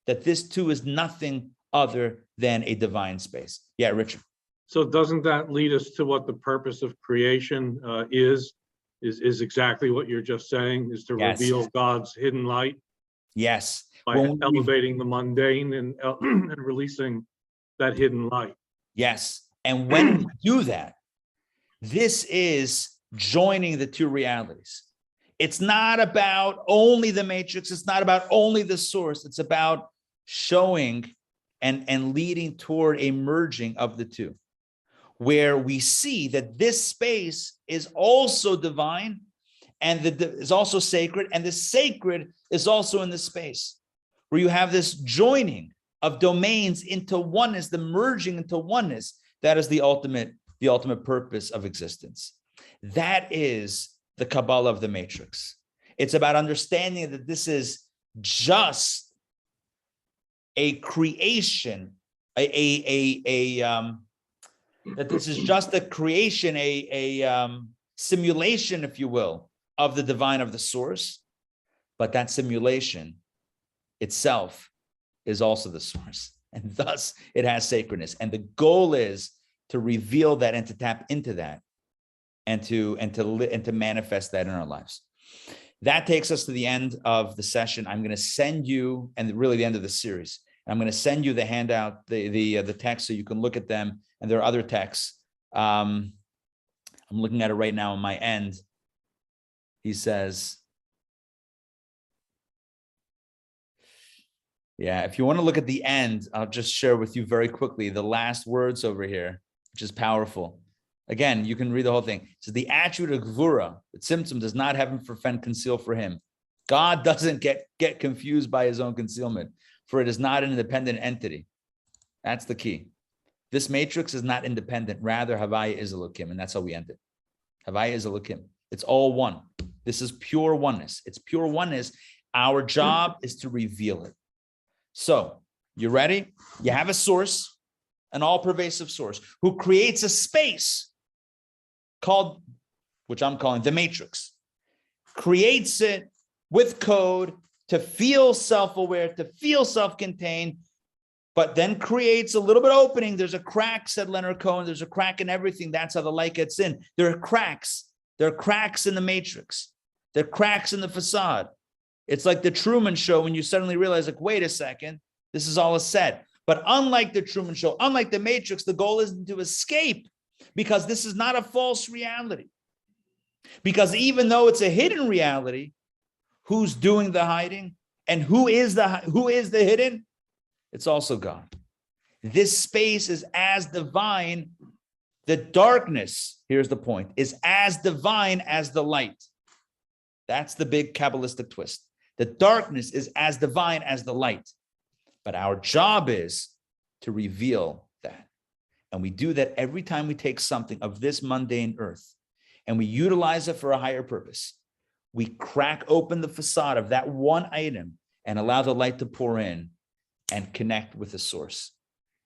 that this too is nothing other than a divine space. Yeah, Richard. So doesn't that lead us to what the purpose of creation is exactly what you're just saying, is to Yes. reveal God's hidden light Yes. by elevating the mundane and releasing that hidden light. Yes. And when we do that, this is joining the two realities. It's not about only the matrix. It's not about only the source. It's about showing and leading toward a merging of the two, where we see that this space is also divine and is also sacred, and the sacred is also in the space, where you have this joining of domains into oneness, the merging into oneness. That is the ultimate purpose of existence. That is the Kabbalah of the matrix. It's about understanding that this is just a creation, that this is just a creation, a simulation, if you will, of the divine, of the source, but that simulation itself is also the source, and thus it has sacredness. And the goal is to reveal that and to tap into that, and to manifest that in our lives. That takes us to the end of the session. I'm going to send you, and really the end of the series, I'm going to send you the handout, the text, so you can look at them. And there are other texts. I'm looking at it right now on my end. He says, yeah, if you want to look at the end, I'll just share with you very quickly the last words over here, which is powerful. Again, you can read the whole thing. It says, the attribute of Gavura, the Tsimsum, does not have him conceal for him. God doesn't get confused by his own concealment, for it is not an independent entity. That's the key. This matrix is not independent. Rather, Havaya is Elokim, and that's how we end it. Havaya is Elokim. It's all one. This is pure oneness. It's pure oneness. Our job is to reveal it. So, you ready? You have a source, an all-pervasive source, who creates a space called, which I'm calling the matrix, creates it with code to feel self-aware, to feel self-contained, but then creates a little bit of opening. There's a crack, said Leonard Cohen. There's a crack in everything. That's how the light gets in. There are cracks. There are cracks in the matrix. There are cracks in the facade. It's like the Truman Show when you suddenly realize, like, wait a second, this is all a set. But unlike the Truman Show, unlike the Matrix, the goal isn't to escape, because this is not a false reality. Because even though it's a hidden reality, who's doing the hiding and who is the hidden? It's also God. This space is as divine. The darkness, here's the point, is as divine as the light. That's the big Kabbalistic twist. The darkness is as divine as the light. But our job is to reveal that. And we do that every time we take something of this mundane earth and we utilize it for a higher purpose. We crack open the facade of that one item and allow the light to pour in and connect with the source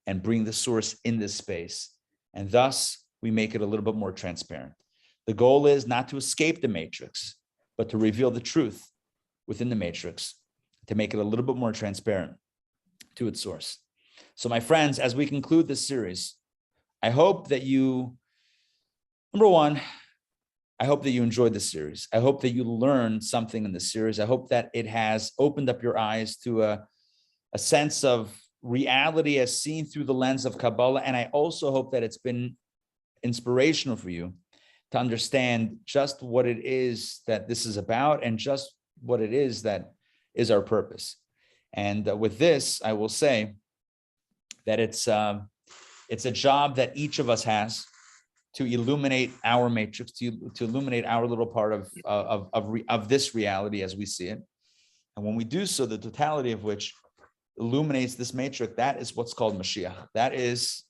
and bring the source in this space. And thus we make it a little bit more transparent. The goal is not to escape the matrix, but to reveal the truth within the matrix, to make it a little bit more transparent to its source. So my friends, as we conclude this series, I hope that you, number one, I hope that you enjoyed this series. I hope that you learned something in this series. I hope that it has opened up your eyes to a sense of reality as seen through the lens of Kabbalah. And I also hope that it's been inspirational for you, to understand just what it is that this is about and just what it is that is our purpose. And with this, I will say that it's a job that each of us has to illuminate our matrix, to illuminate our little part of this reality as we see it. And when we do so, the totality of which illuminates this matrix, that is what's called Mashiach. That is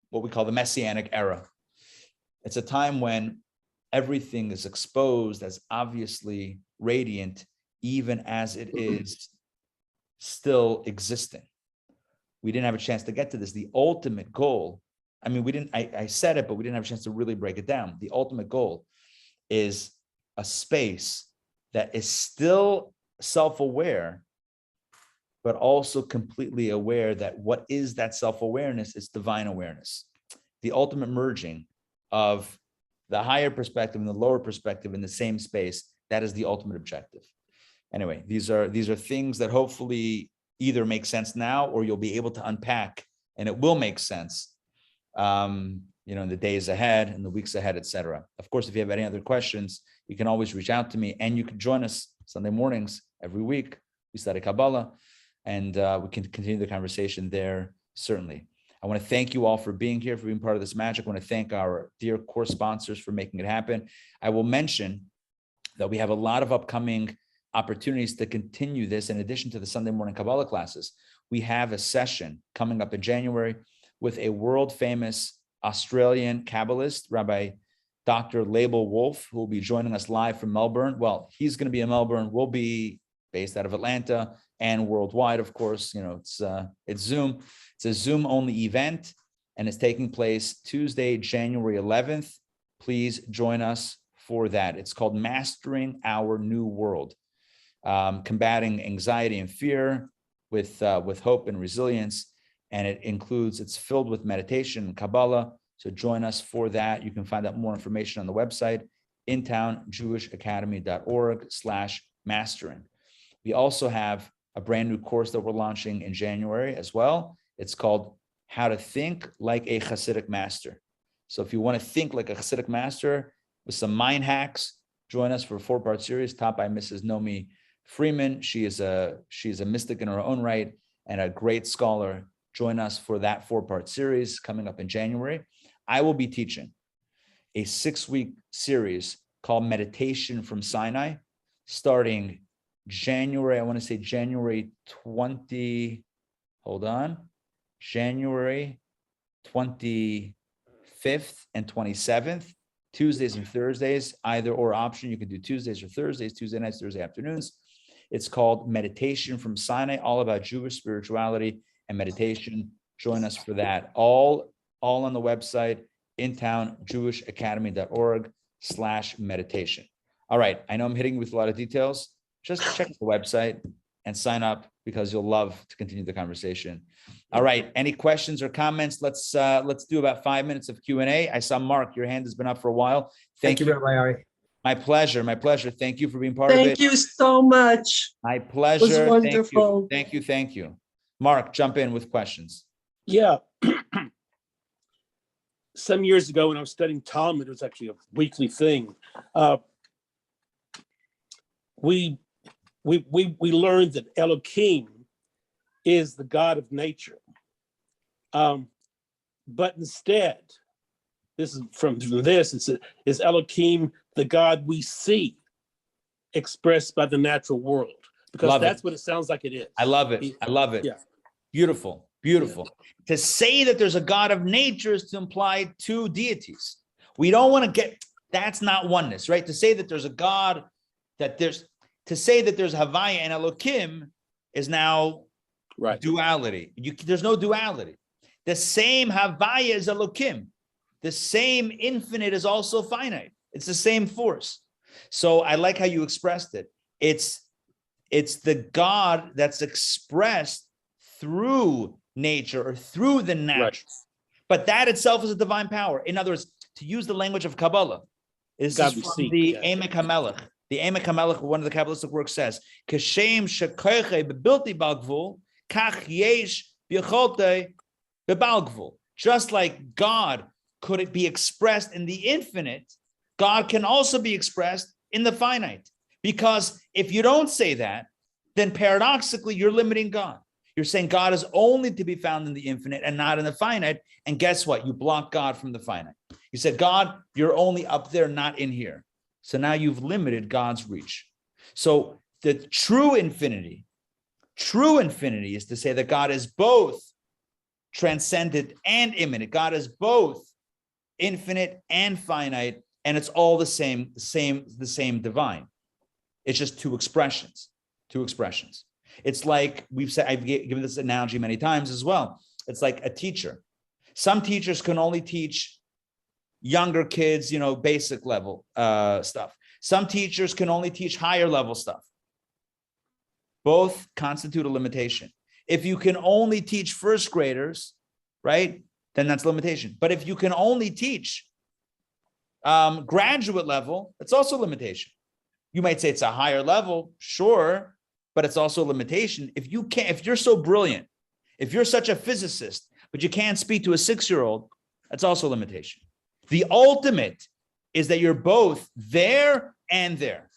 what we call the Messianic Era. It's a time when everything is exposed as obviously radiant, even as it is still existing. We didn't have a chance to get to this. The ultimate goal, I said it, but we didn't have a chance to really break it down. The ultimate goal is a space that is still self-aware, but also completely aware that what is that self-awareness is divine awareness. The ultimate merging of the higher perspective and the lower perspective in the same space, that is the ultimate objective. Anyway, these are things that hopefully either make sense now or you'll be able to unpack, and it will make sense in the days ahead and the weeks ahead, etc. Of course, if you have any other questions, you can always reach out to me, and you can join us Sunday mornings every week. We study Kabbalah, and we can continue the conversation there, certainly. I want to thank you all for being here, for being part of this magic. I want to thank our dear course sponsors for making it happen. I will mention that we have a lot of upcoming opportunities to continue this. In addition to the Sunday morning Kabbalah classes, we have a session coming up in January with a world famous Australian Kabbalist, Rabbi Dr. Label Wolf, who will be joining us live from Melbourne. Well, he's going to be in Melbourne. We'll be based out of Atlanta and worldwide, of course. It's Zoom. It's a Zoom only event, and it's taking place Tuesday, January 11th. Please join us for that. It's called Mastering Our New World, combating anxiety and fear with hope and resilience. And it's filled with meditation and Kabbalah. So join us for that. You can find out more information on the website, intownjewishacademy.org/mastering. We also have a brand new course that we're launching in January as well. It's called How to Think Like a Hasidic Master. So if you want to think like a Hasidic master with some mind hacks, join us for a 4-part series taught by Mrs. Nomi Freeman. She is a mystic in her own right and a great scholar. Join us for that 4-part series coming up in January. I will be teaching a 6-week series called Meditation from Sinai, starting January 25th and 27th, Tuesdays and Thursdays, either or option. You can do Tuesdays or Thursdays, Tuesday nights, Thursday afternoons. It's called Meditation from Sinai, all about Jewish spirituality and meditation. Join us for that. All on the website, intownjewishacademy.org/meditation. All right. I know I'm hitting you with a lot of details. Just check the website and sign up because you'll love to continue the conversation. All right. Any questions or comments? Let's do about 5 minutes of Q&A. I saw Mark, your hand has been up for a while. Thank you, Rabbi Ari. My pleasure. My pleasure. Thank you for being part of it. Thank you so much. My pleasure. It was wonderful. Thank you. Thank you. Mark, jump in with questions. Yeah. Some years ago when I was studying Talmud, it was actually a weekly thing. We learned that Elohim is the God of nature. But instead, this is from this, is Elohim the God we see expressed by the natural world? Because that's what it sounds like it is. I love it. I love it. Yeah. Beautiful. Beautiful. To say that there's a God of nature is to imply two deities. We don't want to that's not oneness, right? To say that there's a God, to say that there's Havaya and Elohim is now duality. There's no duality. The same Havaya is Elohim. The same infinite is also finite. It's the same force. So I like how you expressed it. It's the God that's expressed through nature or through the natural. Right. But that itself is a divine power. In other words, to use the language of Kabbalah, this is from the Emek HaMelech. The Emek HaMelech, one of the Kabbalistic works says, Kashem shekoche bebilti balgvul, kach yesh b'yocholte bebalgvul. Just like God could it be expressed in the infinite, God can also be expressed in the finite. Because if you don't say that, then paradoxically, you're limiting God. You're saying God is only to be found in the infinite and not in the finite. And guess what? You block God from the finite. You said, God, you're only up there, not in here. So now you've limited God's reach. So the true infinity is to say that God is both transcendent and immanent. God is both infinite and finite, and it's all the same divine. It's just two expressions. It's like I've given this analogy many times as well. It's like a teacher. Some teachers can only teach younger kids, basic level stuff. Some teachers can only teach higher level stuff. Both constitute a limitation. If you can only teach first graders, right, then that's limitation. But if you can only teach graduate level, it's also a limitation. You might say it's a higher level, sure, but it's also a limitation. If you're so brilliant, if you're such a physicist, but you can't speak to a 6-year-old, that's also a limitation. The ultimate is that you're both there and there.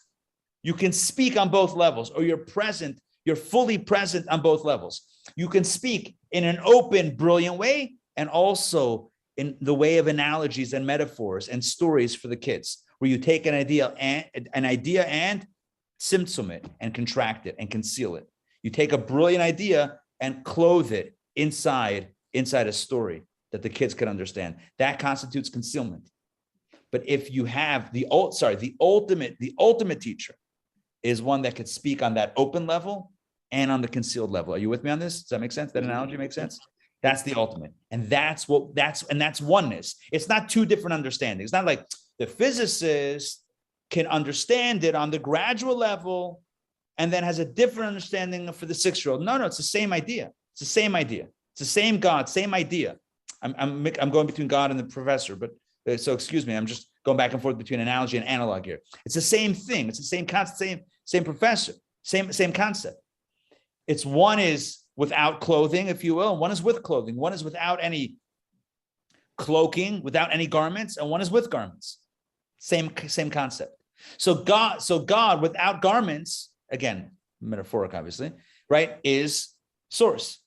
You can speak on both levels, or you're fully present on both levels. You can speak in an open, brilliant way, and also in the way of analogies and metaphors and stories for the kids, where you take an idea and Tsimsum it and contract it and conceal it. You take a brilliant idea and clothe it inside a story that the kids can understand. That constitutes concealment. But if you have the ultimate teacher is one that could speak on that open level and on the concealed level. Are you with me on this? Does that make sense? That analogy makes sense? That's the ultimate. And that's oneness. It's not two different understandings. It's not like the physicist can understand it on the graduate level and then has a different understanding for the 6-year-old. No, it's the same idea. It's the same idea. It's the same God, same idea. I'm going between God and the professor, but so excuse me, I'm just going back and forth between analogy and analog here. It's the same thing. It's the same concept, same professor, same concept. It's one is without clothing, if you will, and one is with clothing. One is without any cloaking, without any garments, and one is with garments. Same concept. So God without garments, again, metaphoric, obviously, right, is source,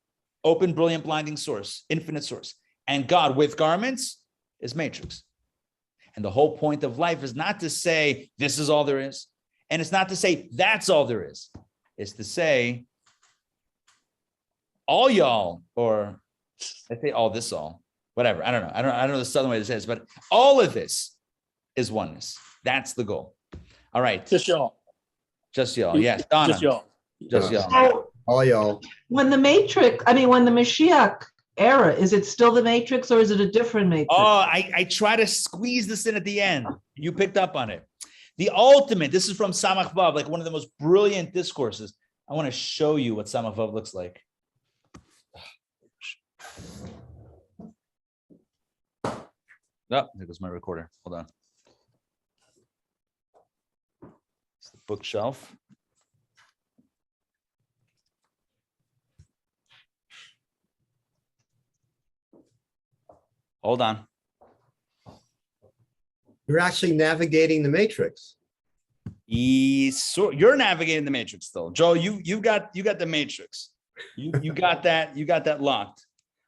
open, brilliant, blinding source, infinite source. And God with garments is matrix. And the whole point of life is not to say this is all there is, and it's not to say that's all there is. It's to say all y'all, or I say all this all, whatever. I don't know. I don't know the southern way this is, but all of this is oneness. That's the goal. All right. Just y'all. Just y'all. Yes. Donna. Just y'all. Just y'all. So All y'all. when the Mashiach era, is it still the matrix or is it a different matrix? Oh, I try to squeeze this in at the end. You picked up on it. The ultimate, this is from Samach Vav, like one of the most brilliant discourses. I want to show you what Samach Vav looks like. Oh, there goes my recorder. Hold on. It's the bookshelf. Hold on. You're actually navigating the matrix. So you're navigating the matrix still. Joe, you got the matrix. You got that locked.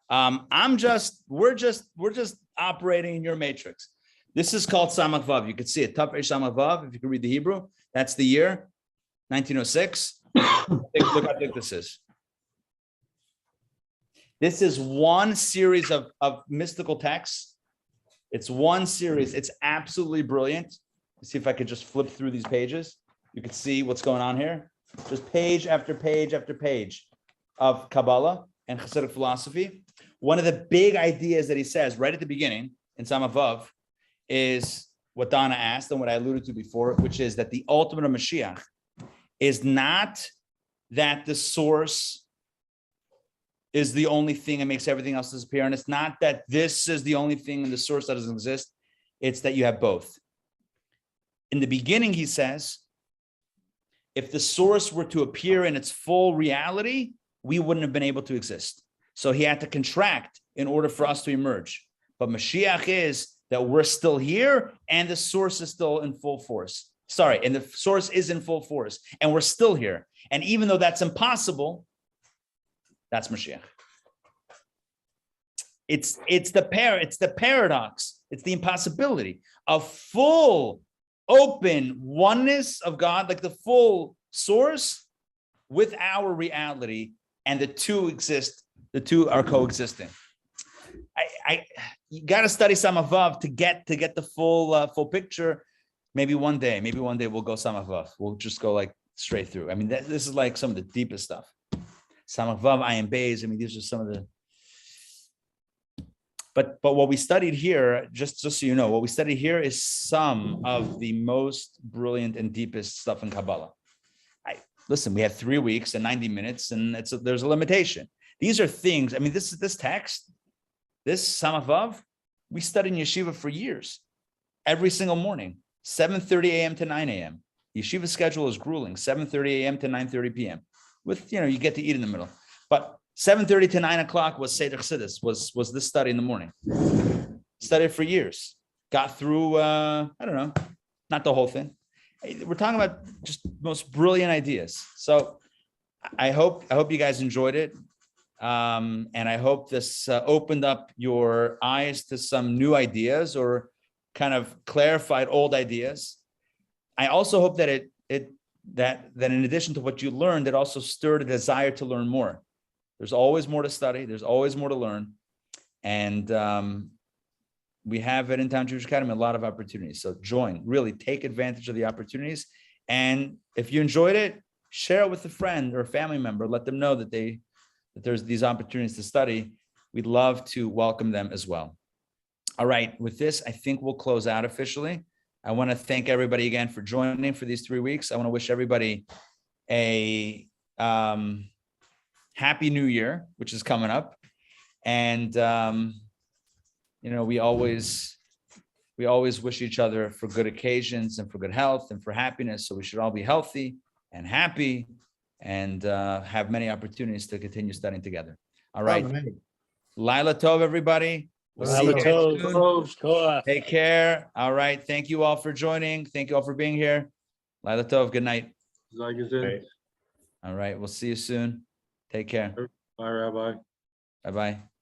We're just operating in your matrix. This is called Samach Vav. You can see it. Tav Samach Vav, if you can read the Hebrew. That's the year, 1906. Look how big this is. This is one series of mystical texts. It's one series. It's absolutely brilliant. Let's see if I could just flip through these pages. You can see what's going on here. Just page after page after page of Kabbalah and Hasidic philosophy. One of the big ideas that he says right at the beginning in Samach Vav is what Donna asked and what I alluded to before, which is that the ultimate of Mashiach is not that the source is the only thing that makes everything else disappear. And it's not that this is the only thing in the source that doesn't exist. It's that you have both. In the beginning, he says, if the source were to appear in its full reality, we wouldn't have been able to exist. So he had to contract in order for us to emerge. But Mashiach is that we're still here and the source is still in full force. Sorry, and the source is in full force and we're still here. And even though that's impossible, that's Mashiach. It's the paradox. It's the impossibility of full open oneness of God, like the full source with our reality, and the two exist. The two are coexisting. You got to study Samavav to get the full picture. Maybe one day we'll go Samavav. We'll just go like straight through. I mean, this is like some of the deepest stuff. Samavav, Ayin Beis. I mean, these are some of the. But what we studied here, just so you know, what we studied here is some of the most brilliant and deepest stuff in Kabbalah. Listen, we have 3 weeks and 90 minutes, and there's a limitation. These are things. I mean, this text, this Samavav, we studied in yeshiva for years, every single morning, 7:30 a.m. to 9 a.m. Yeshiva schedule is grueling, 7:30 a.m. to 9:30 p.m. With you get to eat in the middle, but 7:30 to 9 o'clock was Seder Chassidus, was this study in the morning. Studied for years. Got through, I don't know, not the whole thing. We're talking about just most brilliant ideas. So I hope you guys enjoyed it. And I hope this opened up your eyes to some new ideas or kind of clarified old ideas. I also hope that that in addition to what you learned, it also stirred a desire to learn more. There's always more to study. There's always more to learn. And we have at Intown Jewish Academy a lot of opportunities. So join, really take advantage of the opportunities. And if you enjoyed it, share it with a friend or a family member. Let them know that there's these opportunities to study. We'd love to welcome them as well. All right, with this, I think we'll close out officially. I want to thank everybody again for joining for these 3 weeks. I want to wish everybody a Happy New Year, which is coming up. And, we always wish each other for good occasions and for good health and for happiness. So we should all be healthy and happy and have many opportunities to continue studying together. All right. Laila Tov, everybody. We'll see you guys soon. Take care. All right. Thank you all for joining. Thank you all for being here. Laila Tov, good night. All right. We'll see you soon. Take care. Bye, Rabbi. Bye-bye.